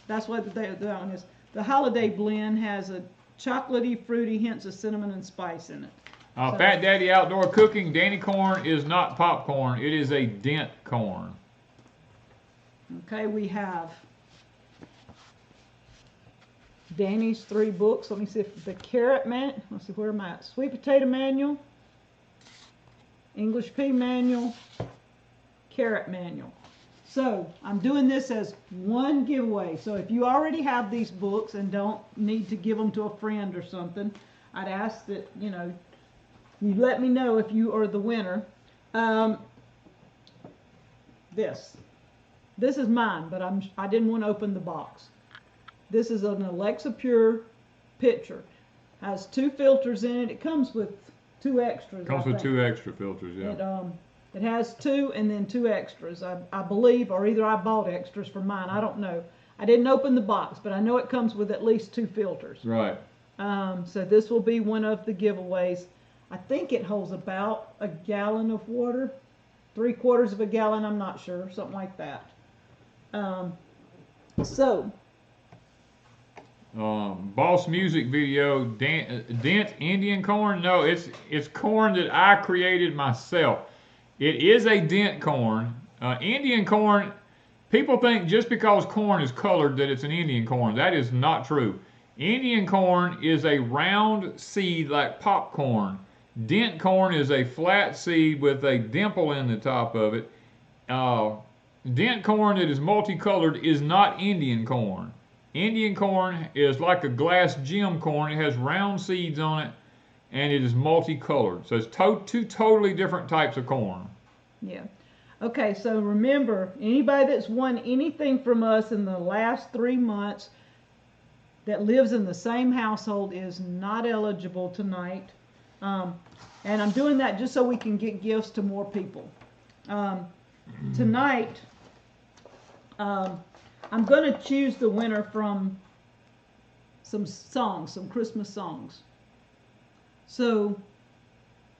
That's what that one is. The holiday blend has a chocolatey, fruity hints of cinnamon and spice in it. Fat Daddy Outdoor Cooking, Danny corn is not popcorn. It is a dent corn. Okay, we have Danny's 3 books. Let me see if the let's see, where am I at? Sweet Potato Manual, English Pea Manual, Carrot Manual. So I'm doing this as one giveaway. So if you already have these books and don't need to give them to a friend or something, I'd ask that, you know, you let me know if you are the winner. This is mine, but I didn't want to open the box. This is an Alexa Pure pitcher. Has 2 filters in it. It comes with 2 extras. Comes with 2 extra filters, yeah. It has 2 and then 2 extras, I believe, or either I bought extras for mine. I don't know. I didn't open the box, but I know it comes with at least 2 filters. Right. So this will be one of the giveaways. I think it holds about a gallon of water, 3/4 of a gallon. I'm not sure, something like that. Boss music video, Dent Indian corn. No, it's corn that I created myself. It is a dent corn. Indian corn, people think just because corn is colored that it's an Indian corn. That is not true. Indian corn is a round seed like popcorn. Dent corn is a flat seed with a dimple in the top of it. Dent corn that is multicolored is not Indian corn. Indian corn is like a glass gem corn. It has round seeds on it, and it is multicolored. So it's 2 totally different types of corn. Yeah. Okay, so remember, anybody that's won anything from us in the last 3 months that lives in the same household is not eligible tonight. And I'm doing that just so we can get gifts to more people. Tonight, I'm going to choose the winner from some songs, some Christmas songs. So,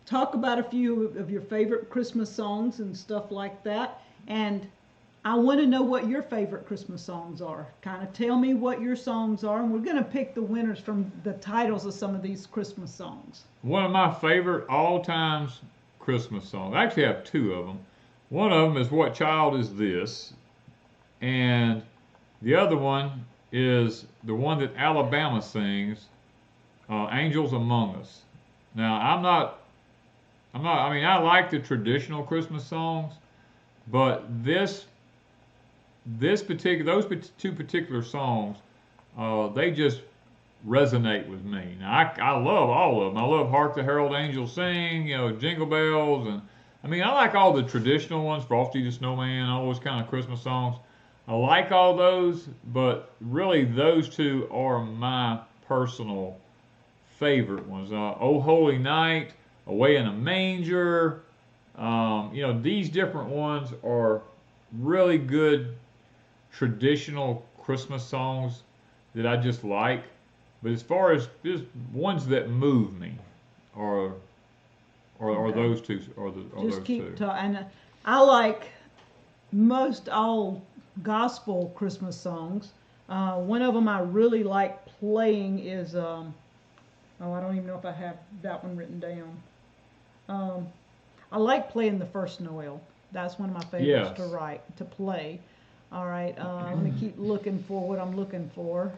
talk about a few of your favorite Christmas songs and stuff like that. And I want to know what your favorite Christmas songs are. Kind of tell me what your songs are, and we're going to pick the winners from the titles of some of these Christmas songs. One of my favorite all-time Christmas songs. I actually have 2 of them. One of them is What Child Is This? And the other one is the one that Alabama sings, Angels Among Us. Now, I mean, I like the traditional Christmas songs, but those 2 particular songs, they just resonate with me. Now, I love all of them. I love Hark the Herald Angels Sing, you know, Jingle Bells, and I mean, I like all the traditional ones, Frosty the Snowman, all those kind of Christmas songs. I like all those, but really those 2 are my personal favorite ones. Oh Holy Night, Away in a Manger, you know, these different ones are really good traditional Christmas songs that I just like. But as far as just ones that move me are those 2. Just keep talking. And I like most all gospel Christmas songs. One of them I really like playing is I don't even know if I have that one written down. I like playing The First Noel. That's one of my favorites to play. All right, let me keep looking for what I'm looking for.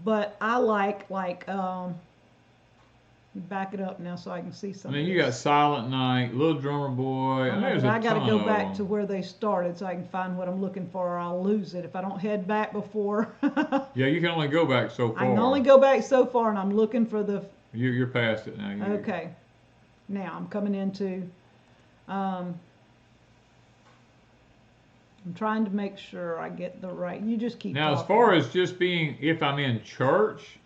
But I like back it up now so I can see something. I mean, you got Silent Night, Little Drummer Boy. I got to go back to where they started so I can find what I'm looking for, or I'll lose it if I don't head back before. Yeah, you can only go back so far. I can only go back so far, and I'm looking for the... You're past it now. Okay. Now, I'm coming into... I'm trying to make sure I get the right... You just keep Now, talking. As far as just being... If I'm in church...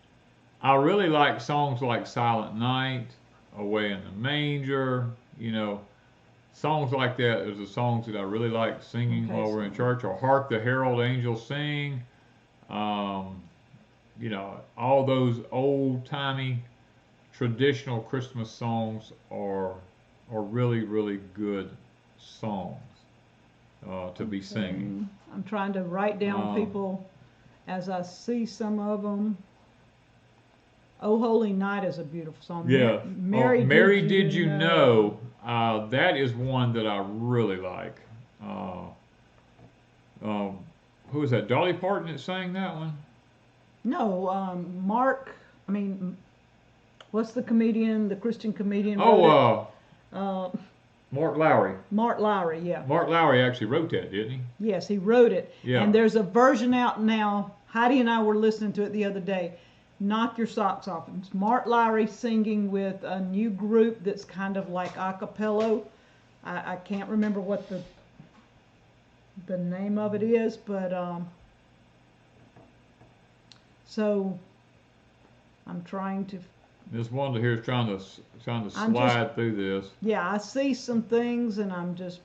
I really like songs like Silent Night, Away in the Manger, you know, songs like that. There's the songs that I really like singing while we're in church, or Hark the Herald Angels Sing. You know, all those old-timey traditional Christmas songs are really, really good songs to be singing. I'm trying to write down people as I see some of them. Oh Holy Night is a beautiful song. Yeah. Mary, Did You Know? That is one that I really like. Who is that? Dolly Parton that sang that one? No, what's the comedian, the Christian comedian? Mark Lowry. Mark Lowry, yeah. Mark Lowry actually wrote that, didn't he? Yes, he wrote it. Yeah. And there's a version out now. Heidi and I were listening to it the other day. Knock your socks off. It's Mark Lowry singing with a new group that's kind of like a cappella. I can't remember what the name of it is, but so I'm trying to. Miss Wanda here is trying to slide through this. Yeah, I see some things, and I'm just.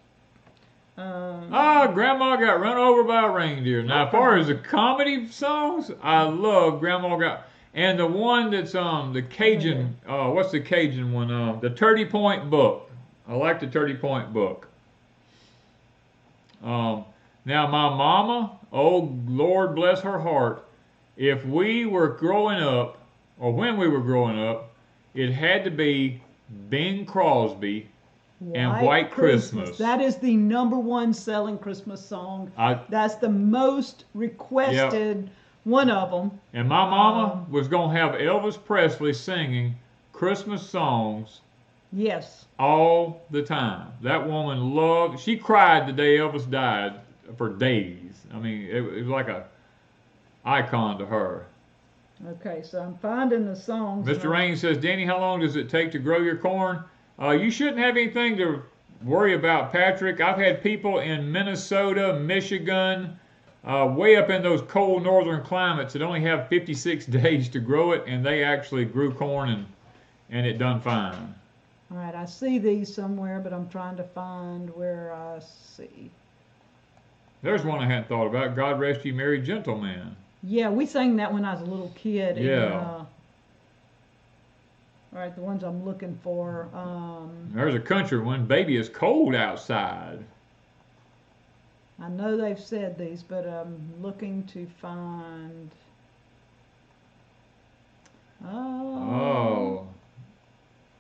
Grandma got run over by a reindeer. Now, as far as the comedy songs, I love Grandma Got, and the one that's the Cajun. What's the Cajun one? The 30-point book. I like the 30-point book. Now, my mama, oh Lord bless her heart, if we were growing up, or when we were growing up, it had to be Bing Crosby and White Christmas. That is the #1 selling Christmas song. That's the most requested one of them. And my mama was going to have Elvis Presley singing Christmas songs. Yes. All the time. That woman she cried the day Elvis died for days. I mean, it was like a icon to her. Okay, so I'm finding the songs. Mr. Rain says, Danny, how long does it take to grow your corn? You shouldn't have anything to worry about, Patrick. I've had people in Minnesota, Michigan, way up in those cold northern climates that only have 56 days to grow it, and they actually grew corn and it done fine. All right, I see these somewhere, but I'm trying to find where I see. There's one I hadn't thought about. God Rest You Merry Gentleman. Yeah, we sang that when I was a little kid. Yeah. And, all right, the ones I'm looking for. There's a country one. Baby, it's cold outside. I know they've said these, but I'm looking to find. Oh.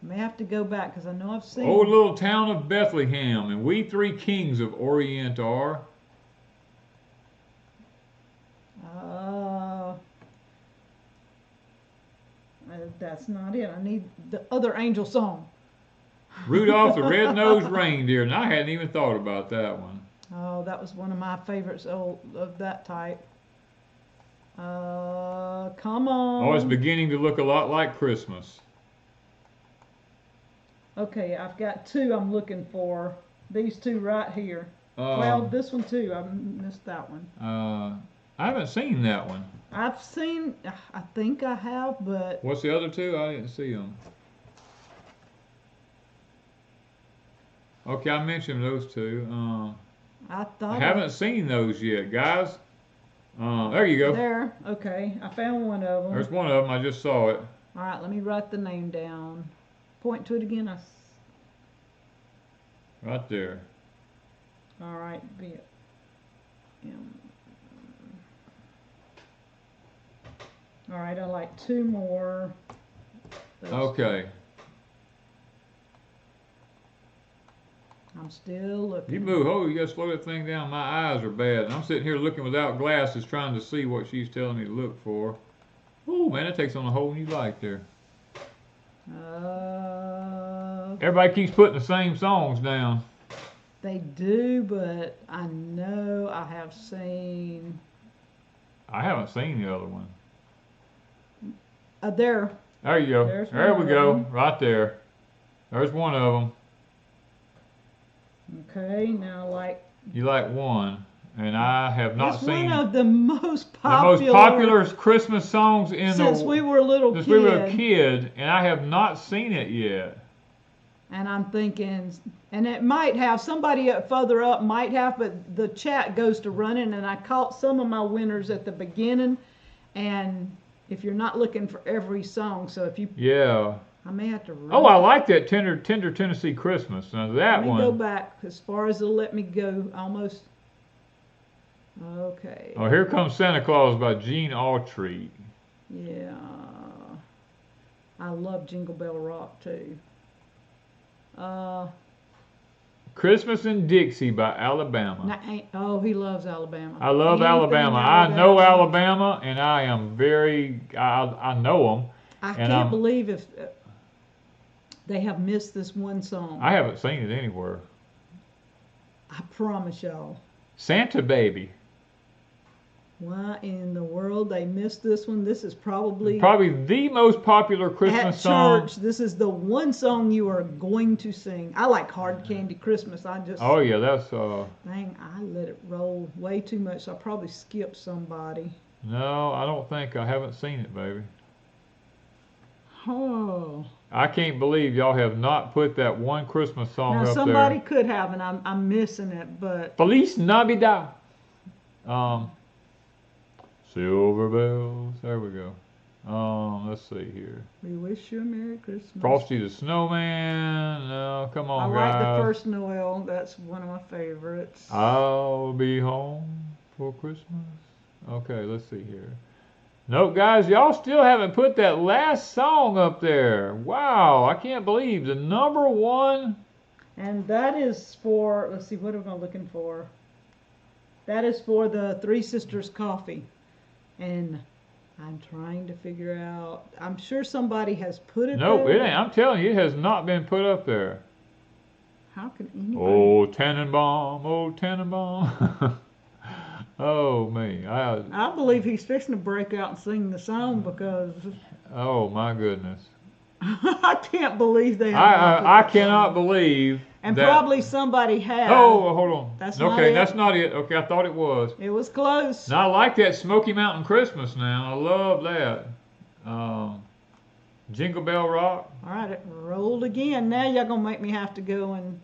May have to go back because I know I've seen. Oh, little town of Bethlehem, and we three kings of Orient are. That's not it. I need the other angel song. Rudolph the Red-Nosed Reindeer, and I hadn't even thought about that one. Oh, that was one of my favorites of that type. Come on. Oh, it's beginning to look a lot like Christmas. Okay, I've got two I'm looking for. These two right here. Well, this one too. I missed that one. I haven't seen that one. I've seen, I think I have, but. What's the other two? I didn't see them. Okay, I mentioned those two. I haven't seen those yet, guys. There you go. There, okay. I found one of them. There's one of them. I just saw it. All right, let me write the name down. Point to it again. Right there. All right, all right, I like two more. Okay. I'm still looking. You move. Oh, you gotta slow that thing down. My eyes are bad. And I'm sitting here looking without glasses trying to see what she's telling me to look for. Oh, man, that takes on a whole new light there. Everybody keeps putting the same songs down. They do, but I know I have seen. I haven't seen the other one. There. There you go. There we go. Right there. There's one of them. Okay, now you like one, and I have not seen. It's one of the most popular Christmas songs since we were a little kid. Since we were a kid, and I have not seen it yet. And I'm thinking, and it might have, somebody further up might have, but the chat goes to running, and I caught some of my winners at the beginning, and if you're not looking for every song, so if you... Yeah. I may have to run. Oh, I like that Tender Tennessee Christmas. Now that one. Let me go back as far as it'll let me go, almost. Okay. Oh, Here Comes Santa Claus by Gene Autry. Yeah. I love Jingle Bell Rock, too. Christmas in Dixie by Alabama. Oh, he loves Alabama. I love Alabama. I know Alabama, and I am I know them. I can't believe if They have missed this one song. I haven't seen it anywhere. I promise y'all. Santa Baby. Why in the world they missed this one? This is probably the most popular Christmas song. At church, this is the one song you are going to sing. I like Hard Candy Christmas. Oh yeah, that's Dang, I let it roll way too much, so I probably skipped somebody. No, I don't think I haven't seen it, baby. Oh. I can't believe y'all have not put that one Christmas song Now up somebody there. could have, and I'm missing it, but Feliz Navidad. Silver bells. There we go. Let's see here. we wish you a Merry Christmas. Frosty the Snowman. No, come on, I guys. like the first Noel. That's one of my favorites. I'll be home for Christmas. Okay, let's see here. Nope, guys, y'all still haven't put that last song up there. Wow, I can't believe the number one. And that is for, let's see, what am I looking for? That is for the Three Sisters Coffee. And I'm trying to figure out, I'm sure somebody has put it Nope, there. it ain't. I'm telling you, it has not been put up there. How can anybody? Oh, Tannenbaum, oh, Tannenbaum. Oh, me. I believe he's fixing to break out and sing the song because Oh, my goodness. I can't believe they have I cannot believe and that. probably somebody has. Oh, hold on. That's not okay, it. that's not it. Okay, I thought it was. It was close. Now, I like that Smoky Mountain Christmas now. I love that. Jingle Bell Rock. All right, it rolled again. Now y'all gonna make me have to go and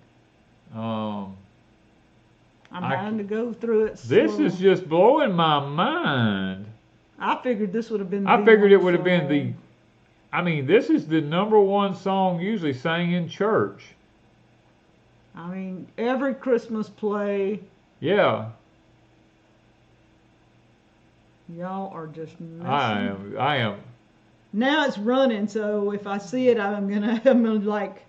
I'm having to go through it slow. This is just blowing my mind. I figured this would have been. I figured it would have been the. I mean, this is the number one song usually sang in church. I mean, every Christmas play. Yeah. Y'all are just messing. I am. Now it's running, so if I see it, I'm gonna like.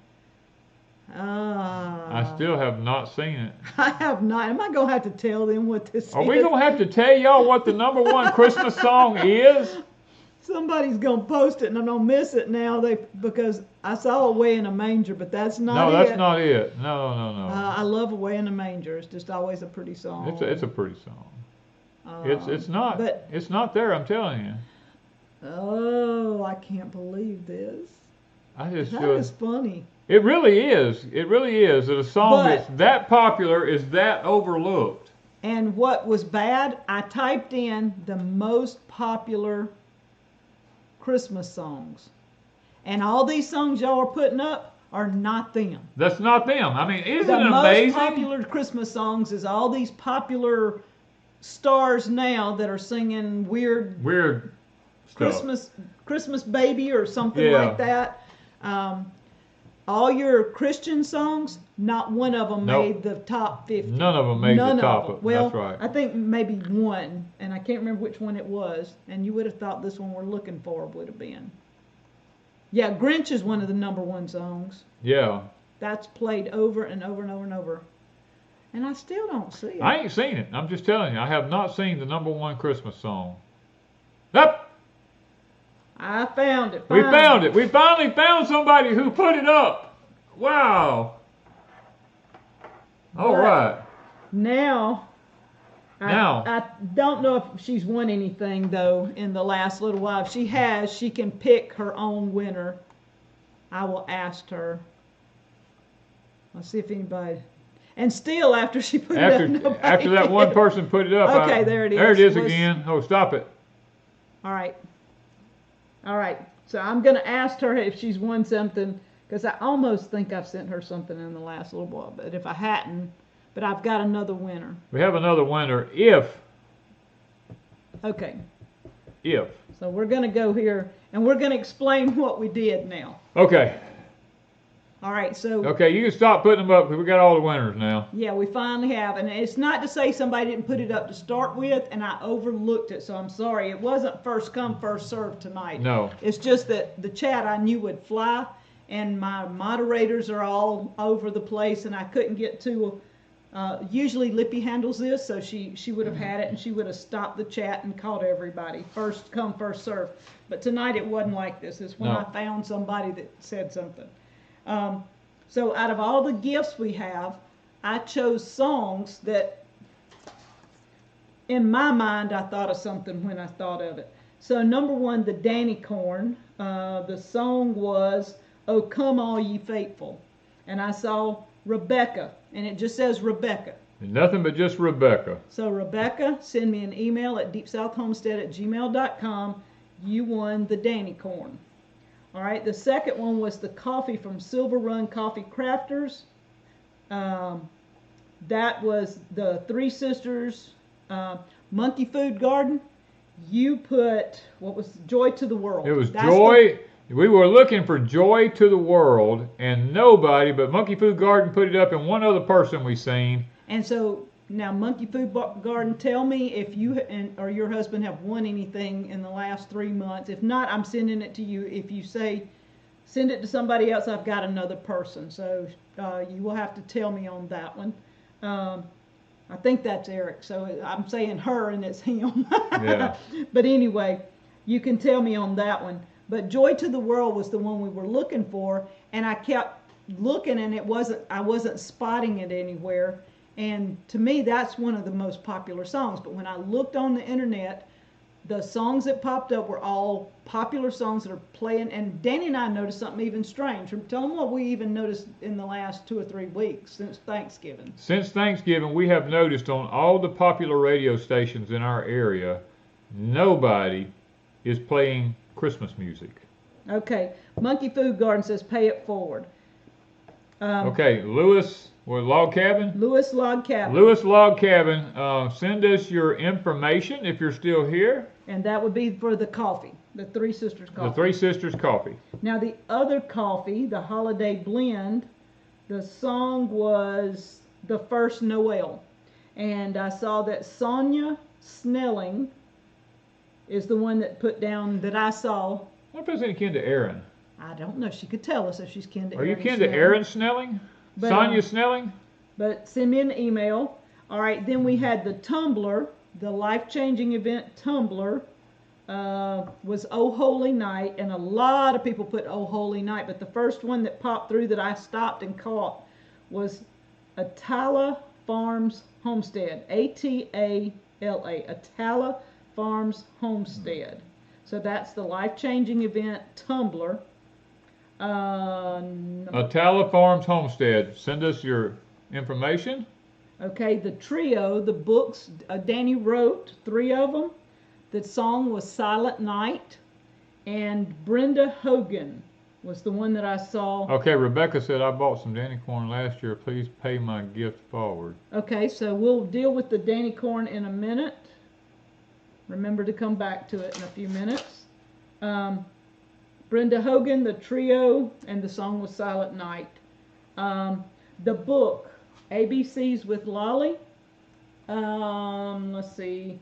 I still have not seen it. I have not. Am I gonna have to tell them what this is? Are we gonna have to tell y'all what the number one Christmas song is? Somebody's gonna post it, and I'm gonna miss it now. Because I saw Away in a Manger, but that's not it. No, that's not it. No. I love Away in a Manger. It's just always a pretty song. It's a pretty song. It's not. But it's not there. I'm telling you. Oh, I can't believe this. I just That feel is funny. It really is. It really is. That a song that's that popular is that overlooked. And what was bad, I typed in the most popular Christmas songs. And all these songs y'all are putting up are not them. That's not them. I mean, isn't the it amazing? The most popular Christmas songs is all these popular stars now that are singing weird stuff. Christmas Baby or something like that. All your Christian songs, not one of them made the top 50. None of them made the top. Well, that's right. I think maybe one, and I can't remember which one it was. And you would have thought this one we're looking for would have been. Yeah, Grinch is one of the number one songs. Yeah. That's played over and over and over and over. And I still don't see it. I ain't seen it. I'm just telling you, I have not seen the number one Christmas song. Yep. I found it. We found it. We finally found somebody who put it up. Wow. All right. Now, I don't know if she's won anything, though, in the last little while. If she has, she can pick her own winner. I will ask her. Let's see if anybody... And still, after she put it up, after that one person put it up. Okay, there it is. There it is again. Oh, stop it. All right. So I'm going to ask her if she's won something, because I almost think I've sent her something in the last little while. But if I hadn't, but I've got another winner. We have another winner if. Okay. If. So we're going to go here, and we're going to explain what we did now. Okay. All right, so... Okay, you can stop putting them up because we got all the winners now. Yeah, we finally have. And it's not to say somebody didn't put it up to start with, and I overlooked it, so I'm sorry. It wasn't first come, first served tonight. No. It's just that the chat I knew would fly, and my moderators are all over the place, and I couldn't get to... usually Lippy handles this, so she would have had it, and she would have stopped the chat and called everybody. First come, first served. But tonight it wasn't like this. It's when I found somebody that said something. So out of all the gifts we have, I chose songs that, in my mind, I thought of something when I thought of it. So number one, the Danny Corn. The song was "Oh Come All Ye Faithful," and I saw Rebecca, and it just says Rebecca. Nothing but just Rebecca. So Rebecca, send me an email at deepsouthhomestead@gmail.com. You won the Danny Corn. All right. The second one was the coffee from Silver Run Coffee Crafters. That was the Three Sisters Monkey Food Garden. You put, what was Joy to the World? It was Joy. We were looking for Joy to the World, and nobody but Monkey Food Garden put it up, and one other person we seen. And so now, Monkey Food Garden, tell me if you or your husband have won anything in the last 3 months. If not, I'm sending it to you. If you say send it to somebody else, I've got another person. So you will have to tell me on that one. I think that's Eric, so I'm saying her and it's him. Yeah. But anyway, you can tell me on that one. But Joy to the World was the one we were looking for, and I kept looking, and I wasn't spotting it anywhere. And to me, that's one of the most popular songs. But when I looked on the internet, the songs that popped up were all popular songs that are playing. And Danny and I noticed something even strange. Tell them what we even noticed in the last 2 or 3 weeks since Thanksgiving. Since Thanksgiving, we have noticed on all the popular radio stations in our area, nobody is playing Christmas music. Okay. Monkey Food Garden says pay it forward. Okay, Lewis Log Cabin. Lewis Log Cabin. Lewis Log Cabin. Send us your information if you're still here. And that would be for the coffee, the Three Sisters coffee. The Three Sisters coffee. Now the other coffee, the Holiday Blend, the song was The First Noel. And I saw that Sonia Snelling is the one that put down that I saw. What if it's any kin to Aaron? I don't know. She could tell us if she's kin to Are Aaron you kin Snelling. to Aaron Snelling? But, Sonia Snelling? But send me an email. All right, then we had the Tumblr, the life-changing event Tumblr, was Oh Holy Night, and a lot of people put Oh Holy Night, but the first one that popped through that I stopped and caught was Atala Farms Homestead, A-T-A-L-A, Atala Farms Homestead. So that's the life-changing event Tumblr. Atala Farms Homestead. Send us your information. Okay, the trio, the books, Danny wrote 3 of them. The song was Silent Night, and Brenda Hogan was the one that I saw. Okay, Rebecca said, I bought some Danny corn last year. Please pay my gift forward. Okay, so we'll deal with the Danny corn in a minute. Remember to come back to it in a few minutes. Brenda Hogan, the trio, and the song was Silent Night. The book, ABCs with Lolly. Let's see.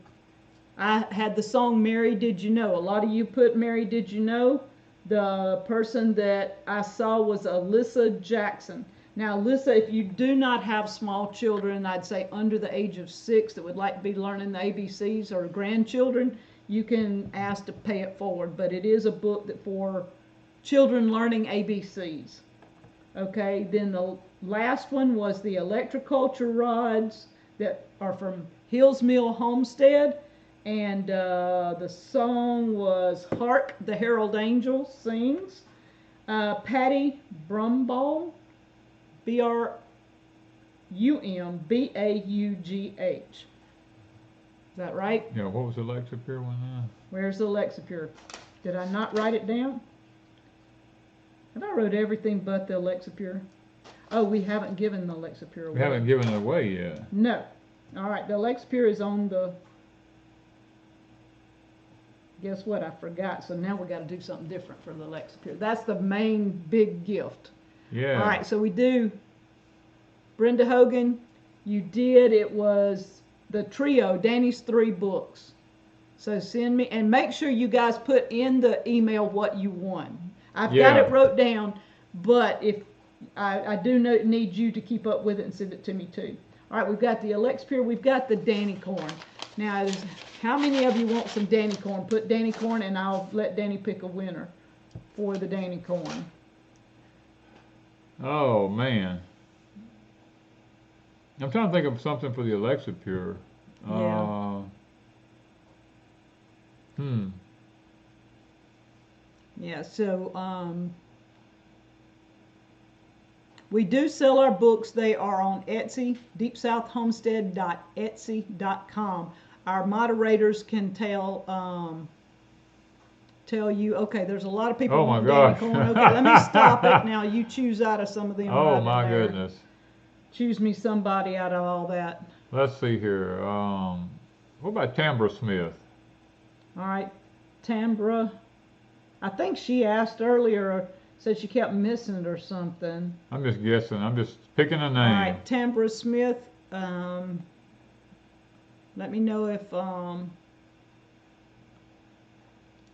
I had the song Mary Did You Know. A lot of you put Mary Did You Know. The person that I saw was Alyssa Jackson. Now, Alyssa, if you do not have small children, I'd say under the age of 6 that would like to be learning the ABCs, or grandchildren, you can ask to pay it forward. But it is a book that for children learning ABCs. Okay, then the last one was the electroculture rods that are from Hills Mill Homestead. And the song was Hark the Herald Angels Sings. Patty Brumball, B-R-U-M-B-A-U-G-H. Is that right? Yeah, what was the Lexapure one? Where's the Lexapure? Did I not write it down? And I wrote everything but the Lexapure. Oh, we haven't given the Lexapure away. We haven't given it away yet. No. All right, the Lexapure is on the... Guess what? I forgot. So now we got to do something different for the Lexapure. That's the main big gift. Yeah. All right, so we do Brenda Hogan. You did. It was the trio, Danny's 3 books. So send me, and make sure you guys put in the email what you won. I've got it wrote down, but if I do need you to keep up with it and send it to me too. All right, we've got the Lexapure. We've got the Danny corn. Now, how many of you want some Danny corn? Put Danny corn, and I'll let Danny pick a winner for the Danny corn. Oh man. I'm trying to think of something for the Alexa Pure. Yeah. Hmm. Yeah, so we do sell our books. They are on Etsy, deepsouthhomestead.etsy.com. Our moderators can tell you, okay, there's a lot of people Oh my wanting Danny gosh. corn. Okay, let me stop it. Now you choose out of some of them Oh right in my there. goodness. Choose me somebody out of all that. Let's see here. What about Tambra Smith? All right, Tambra. I think she asked earlier, said she kept missing it or something. I'm just guessing. I'm just picking a name. All right, Tambra Smith. Let me know if. All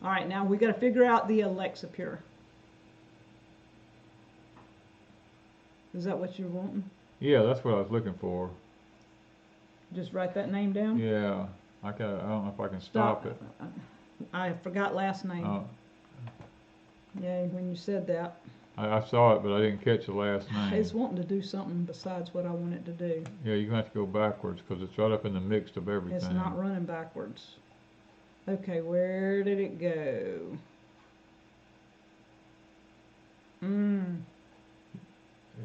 right, now we got to figure out the Alexa Pure. Is that what you're wanting? Yeah, that's what I was looking for. Just write that name down. Yeah, I don't know if I can stop it. I forgot last name. Oh, Yeah, when you said that. I saw it, but I didn't catch the last name. It's wanting to do something besides what I want it to do. Yeah, you're going to have to go backwards because it's right up in the mix of everything. It's not running backwards. Okay, where did it go?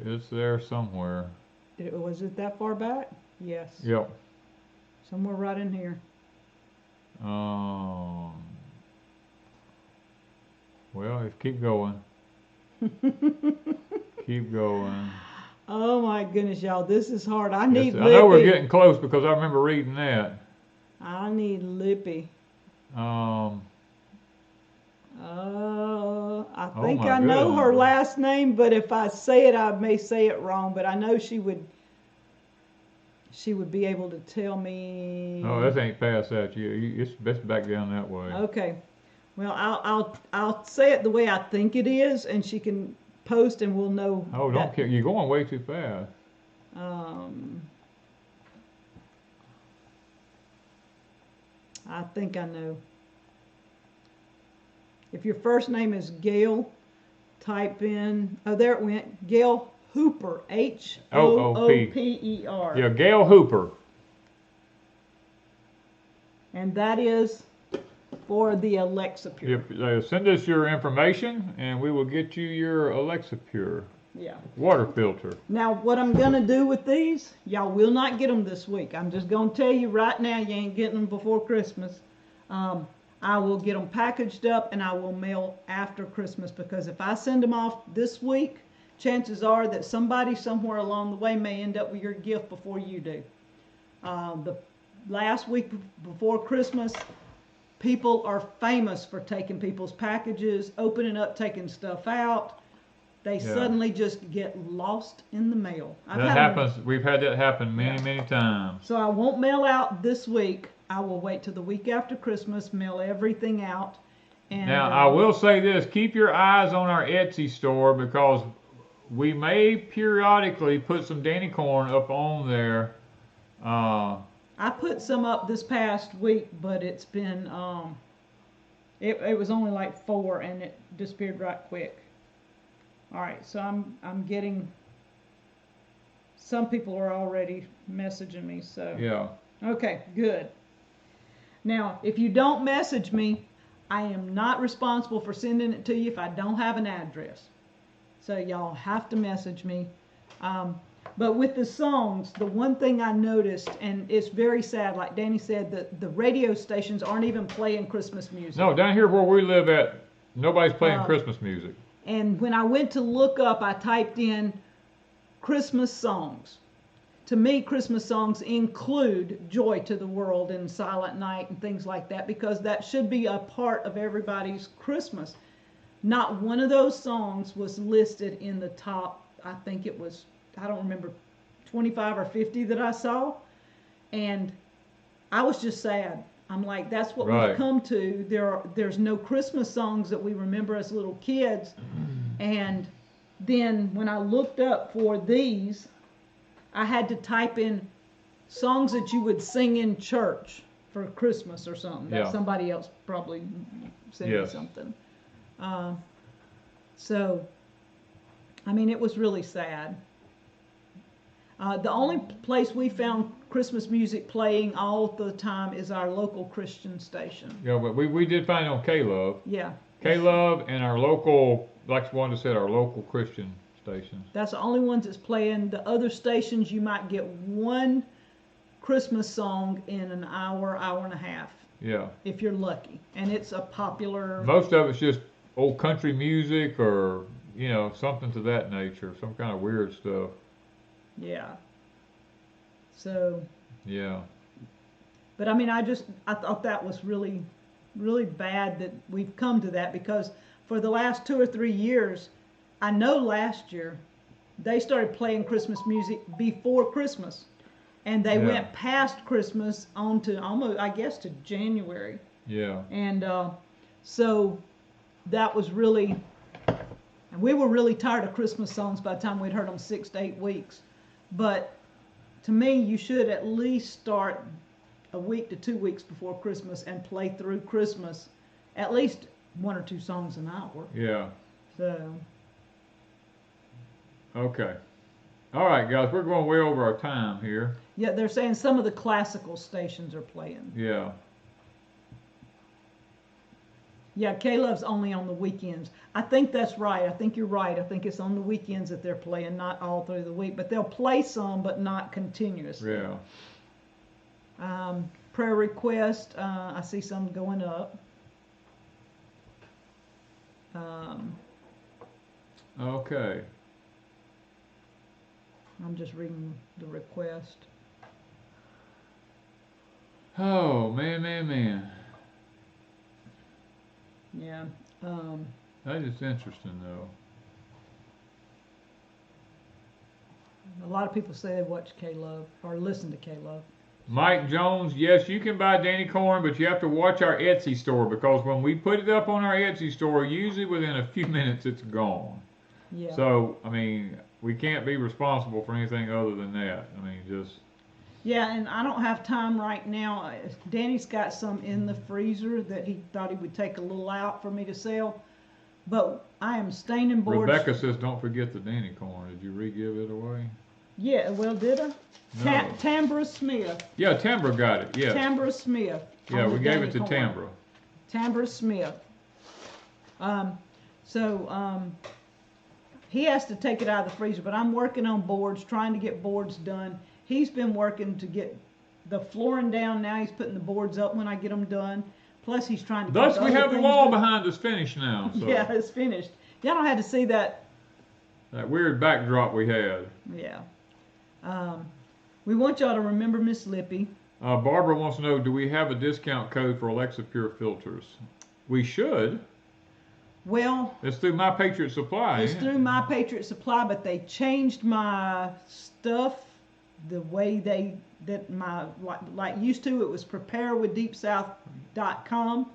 It's there somewhere. Was it that far back? Yes. Yep. Somewhere right in here. Well, keep going. Keep going. Oh my goodness, y'all, this is hard. I Yes, need I Lippy. know we're getting close because I remember reading that. I need Lippy. I think my I know her goodness. last name, but if I say it, I may say it wrong. But I know she would be able to tell me. Oh, this ain't past that. It's best back down that way. Okay. Well, I'll say it the way I think it is, and she can post, and we'll know. Oh, don't care. You're going way too fast. I think I know. If your first name is Gail, type in. Oh, there it went. Gail Hooper. Hooper. Yeah, Gail Hooper. And that is for the Alexa Pure. Send us your information, and we will get you your Alexa Pure. Yeah. Water filter. Now, what I'm going to do with these, y'all will not get them this week. I'm just going to tell you right now, you ain't getting them before Christmas. I will get them packaged up, and I will mail after Christmas, because if I send them off this week, chances are that somebody somewhere along the way may end up with your gift before you do. The last week before Christmas, people are famous for taking people's packages, opening up, taking stuff out. They suddenly just get lost in the mail. That happens. We've had that happen many times. So I won't mail out this week. I will wait till the week after Christmas, mail everything out. And now, I will say this. Keep your eyes on our Etsy store, because we may periodically put some Danny corn up on there. I put some up this past week, but it's been, it was only like 4, and it disappeared right quick. All right, so I'm getting, some people are already messaging me, so. Yeah. Okay, good. Now, if you don't message me, I am not responsible for sending it to you if I don't have an address. So y'all have to message me. But with the songs, the one thing I noticed, and it's very sad, like Danny said, that the radio stations aren't even playing Christmas music. No, down here where we live at, nobody's playing Christmas music. And when I went to look up, I typed in Christmas songs. To me, Christmas songs include Joy to the World and Silent Night and things like that, because that should be a part of everybody's Christmas. Not one of those songs was listed in the top, I think it was, I don't remember, 25 or 50 that I saw. And I was just sad. I'm like, that's what we've come to. There's no Christmas songs that we remember as little kids. And then when I looked up for these, I had to type in songs that you would sing in church for Christmas or something. That somebody else probably sent me something. So I mean, it was really sad. The only place we found Christmas music playing all the time is our local Christian station. Yeah, but we did find it on K-Love. Yeah. K-Love and our local, like Wanda said, our local Christian stations. That's the only ones that's playing. The other stations, you might get one Christmas song in an hour, hour and a half. Yeah. If you're lucky. And it's a popular... Most of it's just old country music or, you know, something to that nature. Some kind of weird stuff. Yeah. So... Yeah. But I mean, I thought that was really, really bad that we've come to that, because for the last 2 or 3 years, I know last year, they started playing Christmas music before Christmas. And they went past Christmas on to almost, I guess, to January. Yeah. And so that was really, and we were really tired of Christmas songs by the time we'd heard them 6 to 8 weeks. But to me, you should at least start a week to 2 weeks before Christmas and play through Christmas, at least 1 or 2 songs an hour. Yeah. So. Okay. All right, guys, we're going way over our time here. Yeah, they're saying some of the classical stations are playing. Yeah. Yeah, K-Love's only on the weekends. I think that's right. I think you're right. I think it's on the weekends that they're playing, not all through the week. But they'll play some, but not continuously. Yeah. Prayer request, I see some going up. Okay. I'm just reading the request. Oh, man. Yeah. That is interesting, though. A lot of people say they watch K-Love or listen to K-Love. Mike Jones, yes, you can buy Danny Corn, but you have to watch our Etsy store, because when we put it up on our Etsy store, usually within a few minutes it's gone. Yeah. So, I mean, we can't be responsible for anything other than that. I mean, just... Yeah, and I don't have time right now. Danny's got some in the freezer that he thought he would take a little out for me to sell. But I am staining boards. Rebecca says, don't forget the Danny Corn. Did you re-give it away? Yeah, well, did I? No. Tambra Smith. Yeah, Tambra got it, yeah. Tambra Smith. Yeah, we gave it to Tambra. Tambra Smith. He has to take it out of the freezer, but I'm working on boards, trying to get boards done. He's been working to get the flooring down. Now he's putting the boards up when I get them done. Plus he's trying to get Thus we have the wall behind us finished now. So. Yeah, it's finished. Y'all don't have to see that. That weird backdrop we had. Yeah. We want y'all to remember Miss Lippy. Barbara wants to know, do we have a discount code for Alexa Pure filters? We should. Well, it's through My Patriot Supply. It's through My Patriot Supply, but they changed my stuff the way like used to. It was preparewithdeepsouth.com.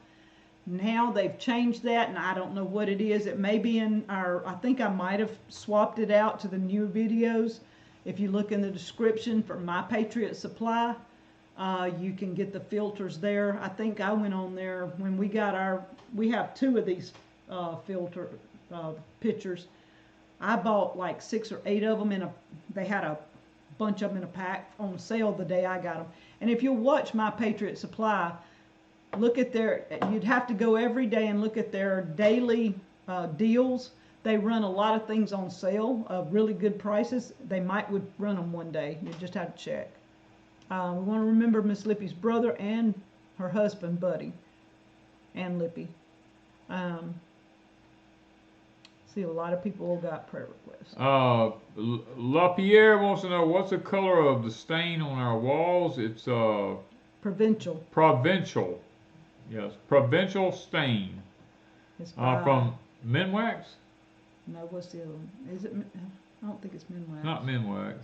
Now they've changed that, and I don't know what it is. It may be in I think I might have swapped it out to the new videos. If you look in the description for My Patriot Supply, you can get the filters there. I think I went on there when we got we have 2 of these filter pitchers. I bought like 6 or 8 of them they had a bunch of them in a pack on sale the day I got them. And if you watch My Patriot Supply, look at you'd have to go every day and look at their daily deals. They run a lot of things on sale of really good prices. They would run them one day. You just have to check. We want to remember Miss Lippy's brother and her husband, Buddy, and Lippy. See, a lot of people got prayer requests. LaPierre wants to know, what's the color of the stain on our walls? It's Provincial. Provincial. Yes, Provincial stain. It's from Minwax? No, what's the other one? Is it? I don't think it's Minwax. Not Minwax.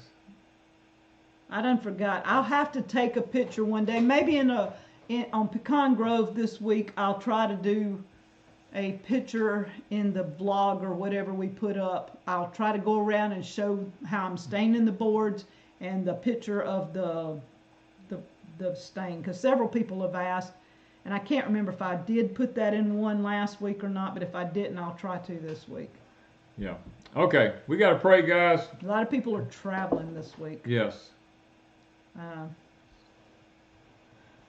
I done forgot. I'll have to take a picture one day. Maybe on Pecan Grove this week, I'll try to do a picture in the vlog or whatever we put up. I'll try to go around and show how I'm staining the boards and the picture of the stain, because several people have asked, and I can't remember if I did put that in one last week or not, but if I didn't, I'll try to this week. Yeah. Okay, we got to pray, guys. A lot of people are traveling this week. Yes. Uh,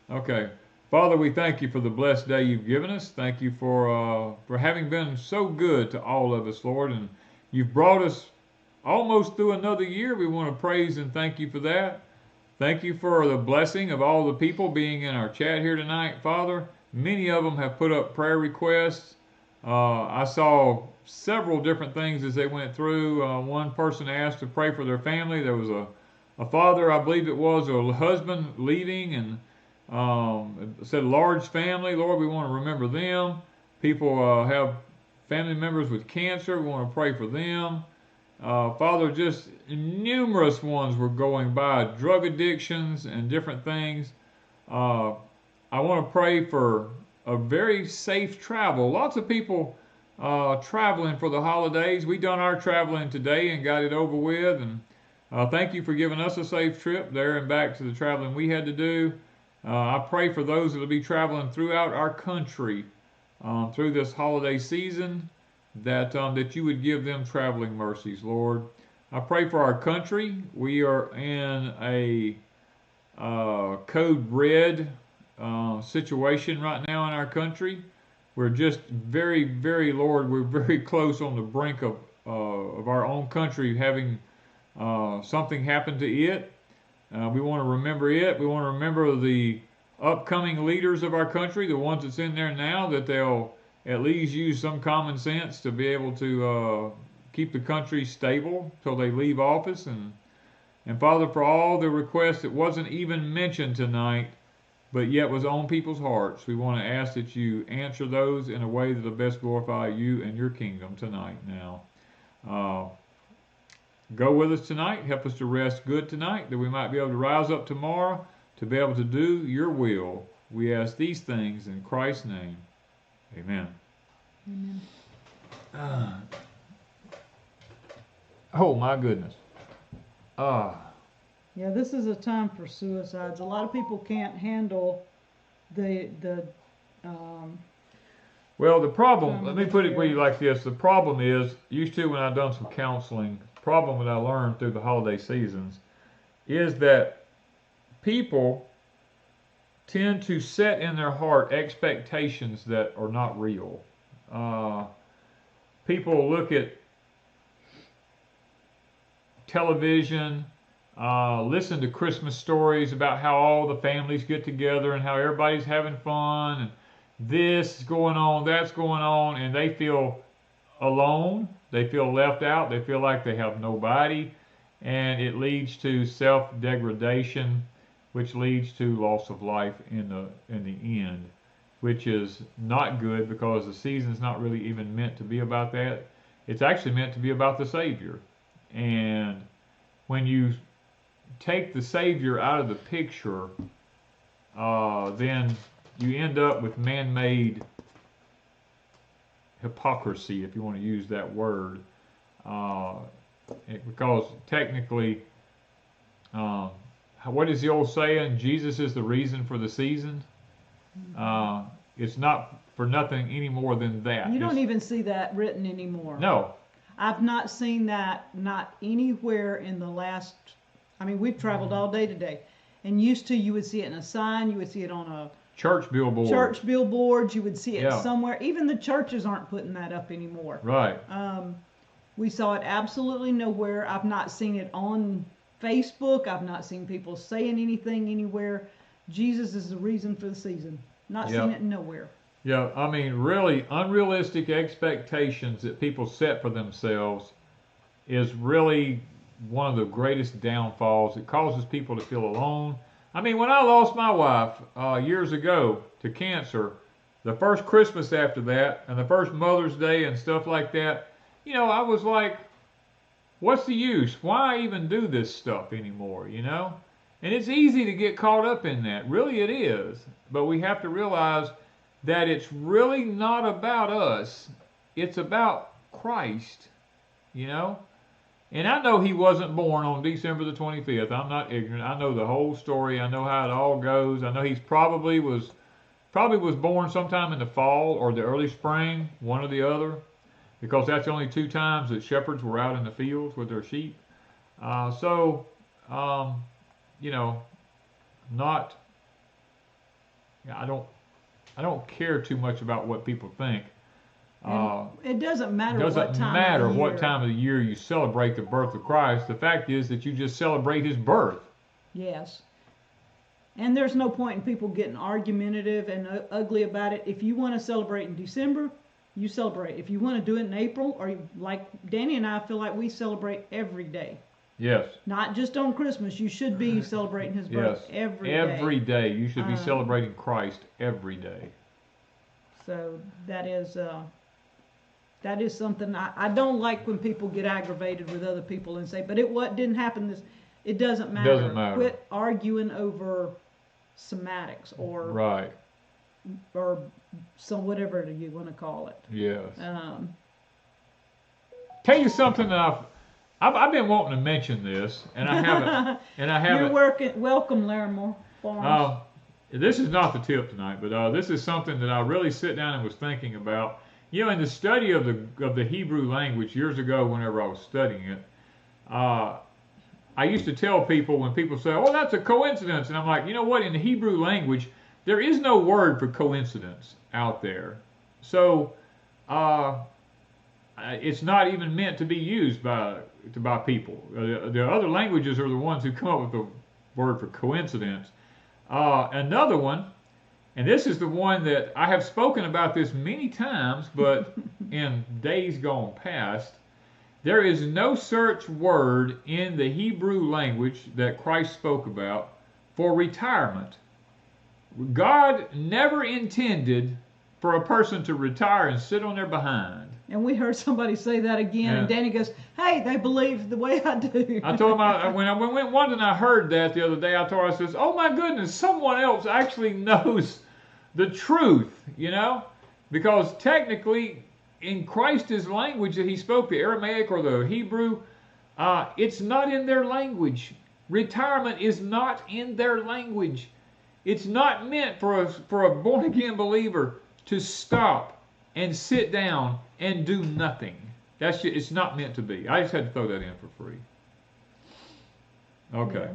Okay. Father, we thank you for the blessed day you've given us. Thank you for having been so good to all of us, Lord. And you've brought us almost through another year. We want to praise and thank you for that. Thank you for the blessing of all the people being in our chat here tonight, Father. Many of them have put up prayer requests. I saw several different things as they went through. One person asked to pray for their family. There was a father, I believe it was, or a husband leaving, and it said large family. Lord, we want to remember them. People have family members with cancer. We want to pray for them. Father, just numerous ones were going by, drug addictions and different things. I want to pray for a very safe travel. Lots of people traveling for the holidays. We done our traveling today and got it over with. And thank you for giving us a safe trip there and back to the traveling we had to do. I pray for those that will be traveling throughout our country through this holiday season, that you would give them traveling mercies, Lord. I pray for our country. We are in a code red situation right now in our country. We're just very, very, Lord, we're very close on the brink of our own country having something happen to it. We want to remember it. We want to remember the upcoming leaders of our country, the ones that's in there now, that they'll at least use some common sense to be able to keep the country stable till they leave office. And Father, for all the requests that wasn't even mentioned tonight, but yet was on people's hearts, we want to ask that you answer those in a way that will best glorify you and your kingdom tonight now. Go with us tonight. Help us to rest good tonight, that we might be able to rise up tomorrow to be able to do your will. We ask these things in Christ's name. Amen. Amen. Oh, my goodness. Yeah, this is a time for suicides. A lot of people can't handle the Well, the problem, let me put it with you like this. The problem is, used to when I've done some counseling, the problem that I learned through the holiday seasons is that people tend to set in their heart expectations that are not real. People look at television, listen to Christmas stories about how all the families get together and how everybody's having fun and this is going on, that's going on, and they feel alone, they feel left out, they feel like they have nobody, and it leads to self-degradation, which leads to loss of life in the end, which is not good, because the season's not really even meant to be about that. It's actually meant to be about the Savior. And when you take the Savior out of the picture, then you end up with man-made hypocrisy, if you want to use that word, because technically, what is the old saying? Jesus is the reason for the season. It's not for nothing any more than that. You don't even see that written anymore. No. I've not seen that, not anywhere in the last, I mean, we've traveled all day today. And used to, you would see it in a sign, you would see it on a church billboard. Church billboards, you would see it somewhere. Even the churches aren't putting that up anymore. Right. We saw it absolutely nowhere. I've not seen it on Facebook. I've not seen people saying anything anywhere. Jesus is the reason for the season. Not seen it nowhere. Yeah, I mean, really unrealistic expectations that people set for themselves is really one of the greatest downfalls. It causes people to feel alone. I mean, when I lost my wife years ago to cancer, the first Christmas after that, and the first Mother's Day and stuff like that, you know, I was like, what's the use? Why even do this stuff anymore, you know? And it's easy to get caught up in that. Really it is. But we have to realize that it's really not about us. It's about Christ, you know? And I know he wasn't born on December the 25th. I'm not ignorant. I know the whole story. I know how it all goes. I know he's probably was born sometime in the fall or the early spring, one or the other. because that's the only 2 times that shepherds were out in the fields with their sheep. You know, not. I don't care too much about what people think. It doesn't matter. Doesn't matter what time of the year you celebrate the birth of Christ. The fact is that you just celebrate His birth. Yes. And there's no point in people getting argumentative and ugly about it. If you want to celebrate in December, you celebrate. If you want to do it in April, or like Danny and I feel like we celebrate every day. Yes. Not just on Christmas. You should be celebrating His birth every day. Every day. You should be celebrating Christ every day. So that is something I don't like when people get aggravated with other people and say, but what didn't happen this. It doesn't matter. Doesn't matter. Quit arguing over semantics or so whatever you want to call it. Yes. Tell you something that I've been wanting to mention this, and I haven't. You're welcome, Larimore Farms. This is not the tip tonight, but this is something that I really sit down and was thinking about. You know, in the study of the Hebrew language years ago, whenever I was studying it, I used to tell people when people say, "Oh, that's a coincidence," and I'm like, you know what? In the Hebrew language, there is no word for coincidence out there, so it's not even meant to be used by people. The other languages are the ones who come up with the word for coincidence. Another one, and this is the one that I have spoken about this many times, but in days gone past, there is no such word in the Hebrew language that Christ spoke about for retirement. God never intended for a person to retire and sit on their behind. And we heard somebody say that again, and Danny goes, "Hey, they believe the way I do." I told him, when Wanda and I heard that the other day, I told her, I says, "Oh my goodness, someone else actually knows the truth, you know?" Because technically, in Christ's language that He spoke, the Aramaic or the Hebrew, it's not in their language. Retirement is not in their language. It's not meant for a born-again believer to stop and sit down and do nothing. It's not meant to be. I just had to throw that in for free. Okay.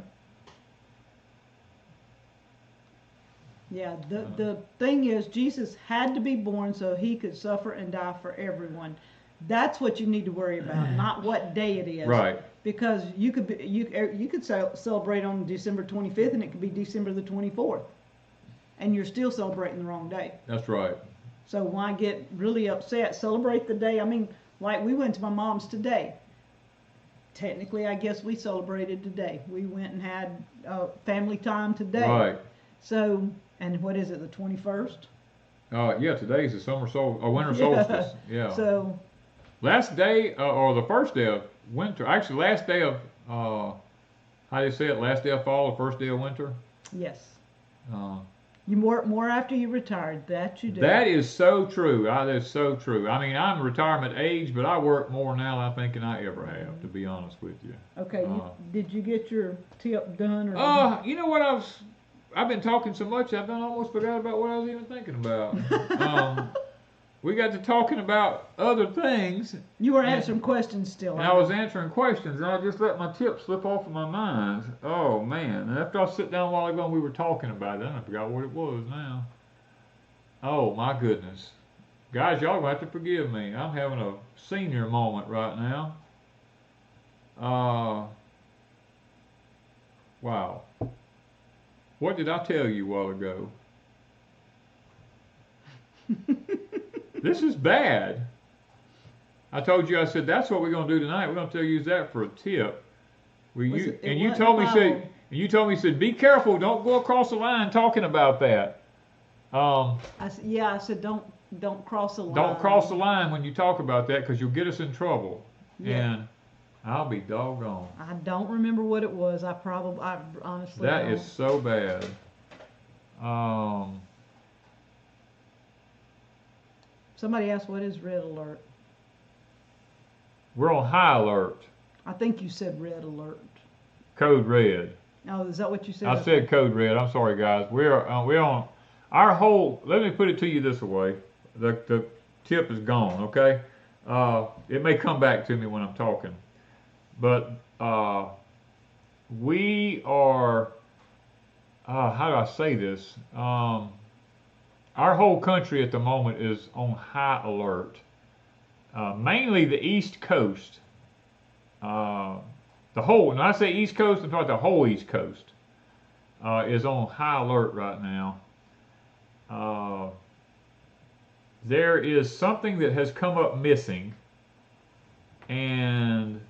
Yeah, the thing is, Jesus had to be born so He could suffer and die for everyone. That's what you need to worry about, not what day it is. Right. Because you could celebrate on December 25th, and it could be December the 24th, and you're still celebrating the wrong day. That's right. So why get really upset? Celebrate the day. I mean, like we went to my mom's today. Technically, I guess we celebrated today. We went and had family time today. Right. So, and what is it, the 21st? Yeah, today's the winter solstice. Yeah. So. Last day, or the first day of winter. Actually, last day of, how do you say it? Last day of fall, the first day of winter? Yes. You work more after you retired. That you do. That is so true. That is so true. I mean, I'm retirement age, but I work more now, I think, than I ever have, to be honest with you. Okay. Did you get your tip done? Or you know what? I've been talking so much, I've almost forgot about what I was even thinking about. We got to talking about other things. You were answering questions still. And I was answering questions, and I just let my tip slip off of my mind. Oh, man. And after I sit down a while ago and we were talking about it, I forgot what it was now. Oh, my goodness. Guys, y'all going to have to forgive me. I'm having a senior moment right now. Wow. What did I tell you a while ago? This is bad. I told you, I said, that's what we're going to do tonight. We're going to use that for a tip. You told me, said, be careful. Don't go across the line talking about that. I said, don't cross the line. Don't cross the line when you talk about that, because you'll get us in trouble. Yeah. And I'll be doggone. I don't remember what it was. I honestly That don't. is so bad. Somebody asked, what is red alert? We're on high alert. I think you said red alert. Code red. Oh, is that what you said? I said code red. I'm sorry, guys. We're on our whole. Let me put it to you this way. The tip is gone. Okay. It may come back to me when I'm talking. But we are, how do I say this? Our whole country at the moment is on high alert. Mainly the East Coast. When I say East Coast, I'm talking about the whole East Coast is on high alert right now. There is something that has come up missing, and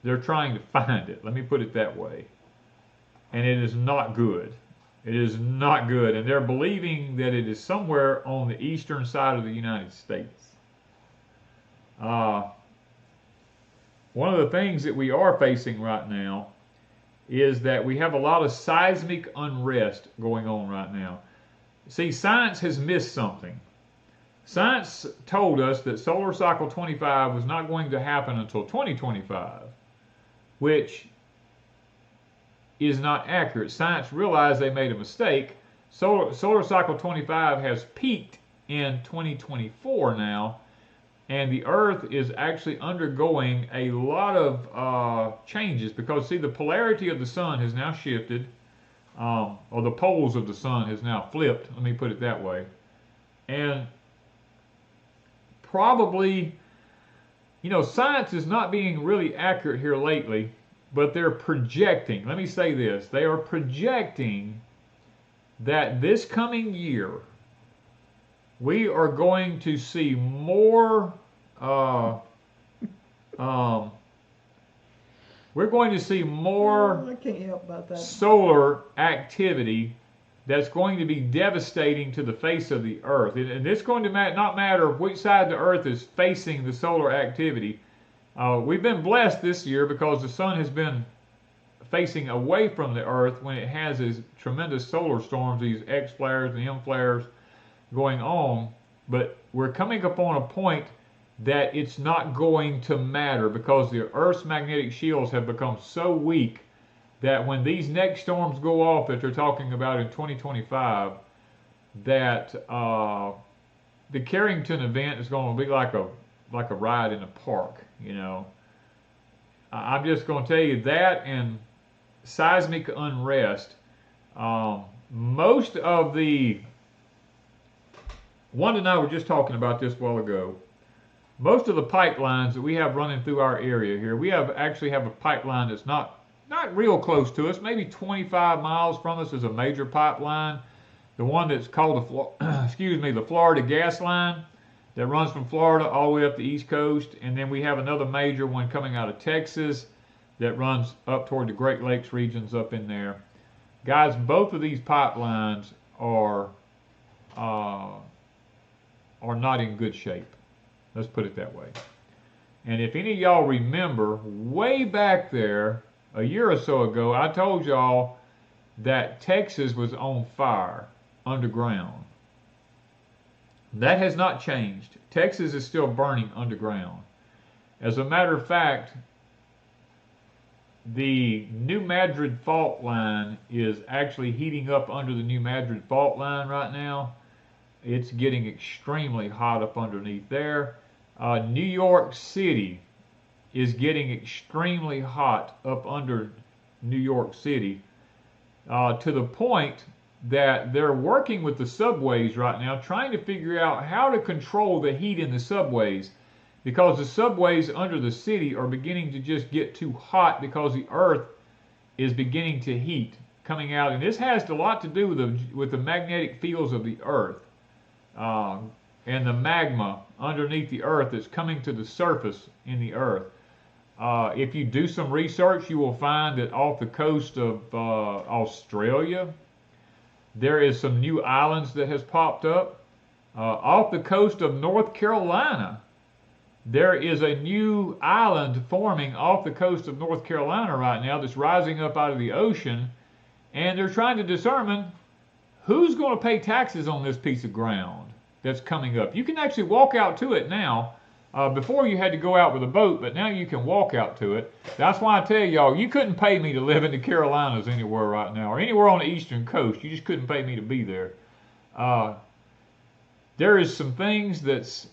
they're trying to find it. Let me put it that way. And it is not good. It is not good. And they're believing that it is somewhere on the eastern side of the United States. One of the things that we are facing right now is that we have a lot of seismic unrest going on right now. See, science has missed something. Science told us that solar cycle 25 was not going to happen until 2025, which is not accurate. Science realized they made a mistake. Solar cycle 25 has peaked in 2024 now, and the Earth is actually undergoing a lot of changes because, see, the polarity of the sun has now shifted, or the poles of the sun has now flipped, let me put it that way. And probably, science is not being really accurate here lately, but they're projecting, let me say this, they are projecting that this coming year, we are going to see more, we're going to see more I can't help about that. solar activity that's going to be devastating to the face of the Earth. And it's going to not matter which side the Earth is facing the solar activity. We've been blessed this year because the sun has been facing away from the Earth when it has these tremendous solar storms, these X flares and M flares going on. But we're coming upon a point that it's not going to matter because the Earth's magnetic shields have become so weak that when these next storms go off that they're talking about in 2025, that the Carrington event is going to be like a ride in a park, I'm just going to tell you that, and seismic unrest. Most of the, Wanda and I were just talking about this a while ago. Most of the pipelines that we have running through our area here, we actually have a pipeline that's not real close to us, maybe 25 miles from us is a major pipeline. The one that's called the Florida gas line that runs from Florida all the way up the East Coast. And then we have another major one coming out of Texas that runs up toward the Great Lakes regions up in there. Guys, both of these pipelines are not in good shape. Let's put it that way. And if any of y'all remember, way back there, a year or so ago, I told y'all that Texas was on fire underground. That has not changed. Texas is still burning underground. As a matter of fact, the New Madrid fault line is actually heating up under the New Madrid fault line right now. It's getting extremely hot up underneath there. New York City is getting extremely hot up under New York City to the point that they're working with the subways right now trying to figure out how to control the heat in the subways, because the subways under the city are beginning to just get too hot because the Earth is beginning to heat coming out. And this has a lot to do with the magnetic fields of the Earth and the magma underneath the Earth that's coming to the surface in the Earth. If you do some research, you will find that off the coast of Australia, there is some new islands that has popped up. Off the coast of North Carolina, there is a new island forming off the coast of North Carolina right now that's rising up out of the ocean, and they're trying to determine who's going to pay taxes on this piece of ground that's coming up. You can actually walk out to it now. Before you had to go out with a boat, but now you can walk out to it. That's why I tell y'all, you couldn't pay me to live in the Carolinas anywhere right now, or anywhere on the eastern coast. You just couldn't pay me to be there. There is some things that's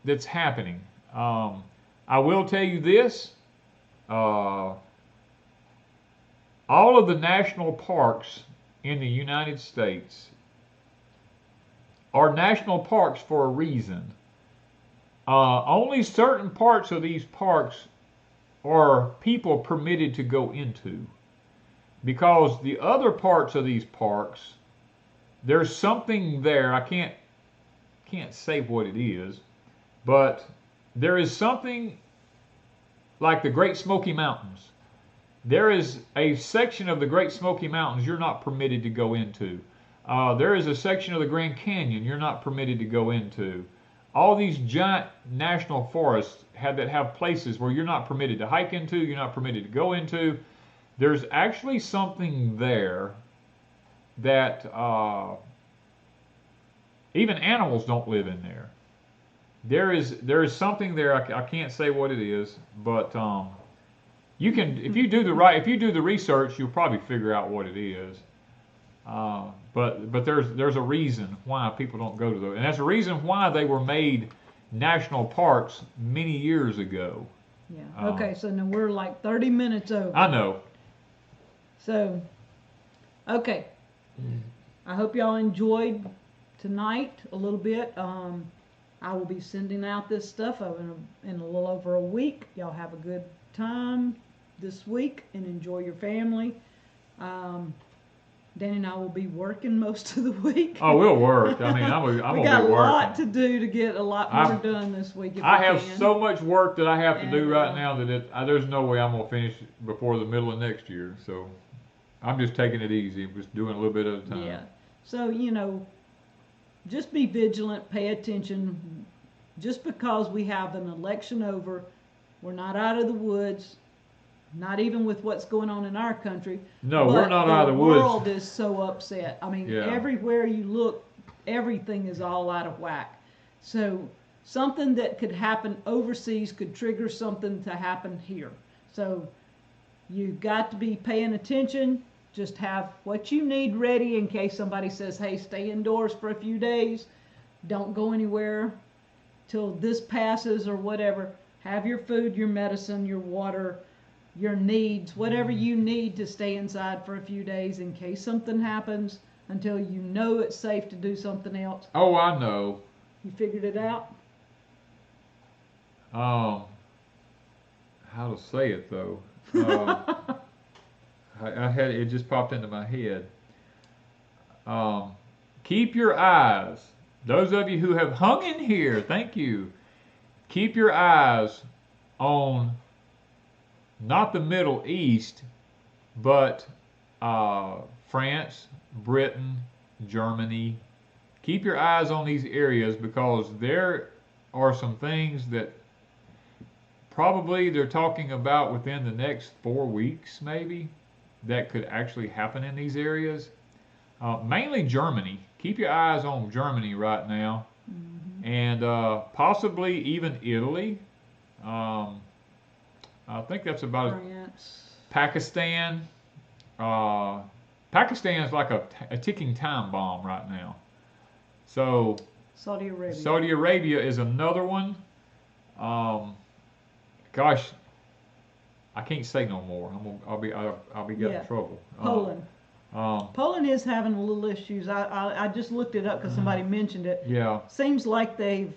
that's happening. I will tell you this. All of the national parks in the United States are national parks for a reason. Only certain parts of these parks are people permitted to go into, because the other parts of these parks, there's something there. I can't say what it is, but there is something like the Great Smoky Mountains. There is a section of the Great Smoky Mountains you're not permitted to go into. There is a section of the Grand Canyon you're not permitted to go into. All these giant national forests that have places where you're not permitted to hike into, you're not permitted to go into. There's actually something there that even animals don't live in there. There is something there. I can't say what it is, but you can, if you do the research, you'll probably figure out what it is. But there's a reason why people don't go to those, and that's a reason why they were made national parks many years ago. Yeah. Okay. So now we're like 30 minutes over. I know. So, okay. I hope y'all enjoyed tonight a little bit. I will be sending out this stuff in a little over a week. Y'all have a good time this week and enjoy your family. Danny and I will be working most of the week. Oh, we'll work. I mean, I'm we gonna got be a lot working. to do to get a lot more done this week. If I we have can. so much work that I have to do right now that there's no way I'm gonna finish before the middle of next year. So I'm just taking it easy, just doing a little bit at a time. Yeah. So, just be vigilant, pay attention. Just because we have an election over, we're not out of the woods, not even with what's going on in our country. No, we're not out of the woods. The world is so upset. I mean, everywhere you look, everything is all out of whack. So something that could happen overseas could trigger something to happen here. So you've got to be paying attention. Just have what you need ready in case somebody says, hey, stay indoors for a few days. Don't go anywhere till this passes or whatever. Have your food, your medicine, your water, your needs, whatever you need to stay inside for a few days in case something happens, until you know it's safe to do something else. Oh, I know. You figured it out? How to say it though? I had it just popped into my head. Keep your eyes. Those of you who have hung in here, thank you. Keep your eyes on not the Middle East, but France, Britain, Germany. Keep your eyes on these areas, because there are some things that probably they're talking about within the next 4 weeks, maybe, that could actually happen in these areas. Mainly Germany. Keep your eyes on Germany right now, and possibly even Italy. I think that's about France. Pakistan. Pakistan is like a ticking time bomb right now. So Saudi Arabia. Saudi Arabia is another one. Gosh, I can't say no more. I'll be getting in trouble. Poland. Poland is having a little issues. I just looked it up because somebody mentioned it. Yeah. Seems like they've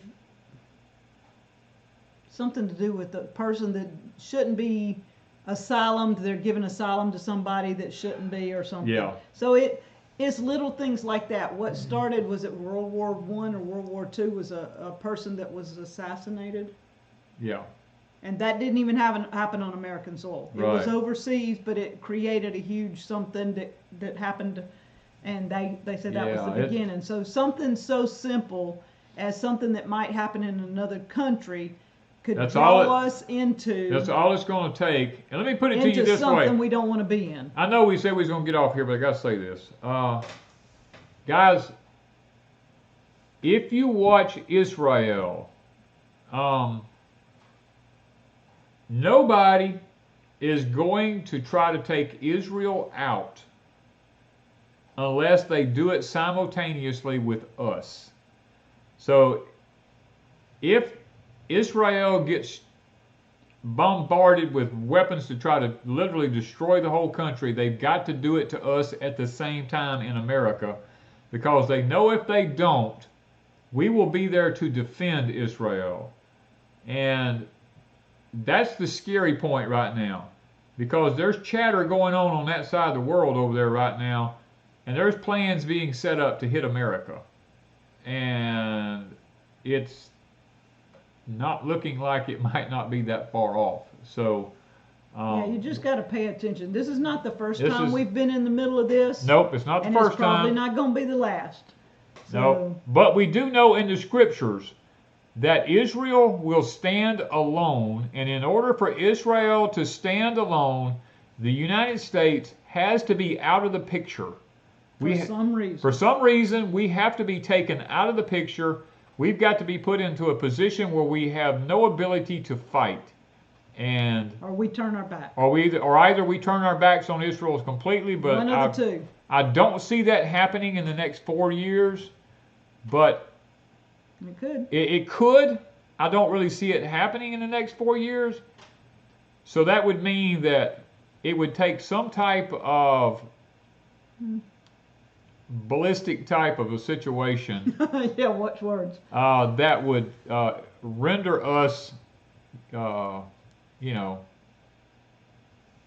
something to do with the person that shouldn't be asylum. They're giving asylum to somebody that shouldn't be, or something. Yeah. So it's little things like that. What started, was it World War I or World War II, was a person that was assassinated. Yeah. And that didn't even happen on American soil. It was overseas, but it created a huge something that happened, and they said that was the beginning. So something so simple as something that might happen in another country could draw us into. That's all it's going to take. And let me put it to you this way. Into something we don't want to be in. I know we said we was going to get off here, but I got to say this. Guys, if you watch Israel, nobody is going to try to take Israel out unless they do it simultaneously with us. So if Israel gets bombarded with weapons to try to literally destroy the whole country, they've got to do it to us at the same time in America, because they know if they don't, we will be there to defend Israel. And that's the scary point right now, because there's chatter going on that side of the world over there right now, and there's plans being set up to hit America. And it's not looking like it might not be that far off. So yeah, you just got to pay attention. This is not the first time we've been in the middle of this. Nope, it's not the first time. And it's probably not going to be the last. So, nope. But we do know in the scriptures that Israel will stand alone, and in order for Israel to stand alone, the United States has to be out of the picture. For some reason, we have to be taken out of the picture. We've got to be put into a position where we have no ability to fight, or we turn our back, or either we turn our backs on Israel completely. But one of the two. I don't see that happening in the next 4 years, but it could. It could. I don't really see it happening in the next 4 years. So that would mean that it would take some type of ballistic type of a situation. Yeah, watch words. That would render us, where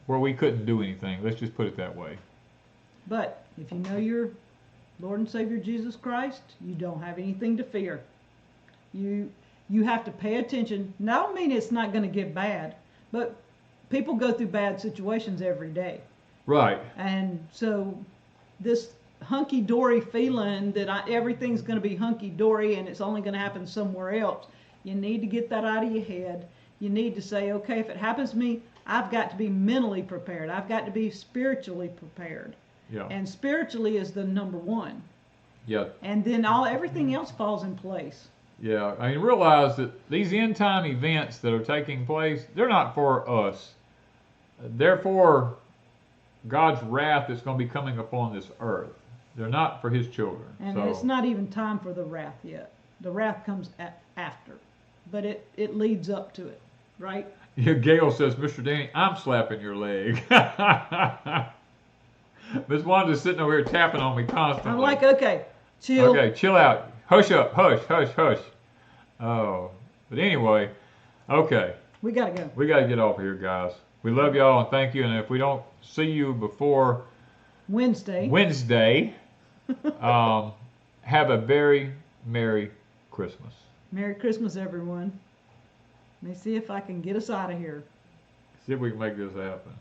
we couldn't do anything. Let's just put it that way. But if you know your Lord and Savior Jesus Christ, you don't have anything to fear. You have to pay attention. Now, I don't mean it's not going to get bad, but people go through bad situations every day. Right. And so this hunky-dory feeling that everything's going to be hunky-dory and it's only going to happen somewhere else, you need to get that out of your head. You need to say, okay, if it happens to me, I've got to be mentally prepared. I've got to be spiritually prepared. Yeah. And spiritually is the number one. Yeah. And then everything else falls in place. Yeah, I mean, realize that these end time events that are taking place, they're not for us. They're for God's wrath that's going to be coming upon this earth. They're not for His children. And it's not even time for the wrath yet. The wrath comes after, but it leads up to it, right? Yeah, Gail says, Mr. Danny, I'm slapping your leg. Miss Wanda's sitting over here tapping on me constantly. I'm like, okay, chill. Okay, chill out. Hush up. Hush, hush, hush. Oh, but anyway, okay. We got to go. We got to get off here, guys. We love y'all and thank you. And if we don't see you before Wednesday, have a very Merry Christmas. Merry Christmas, everyone. Let me see if I can get us out of here. See if we can make this happen.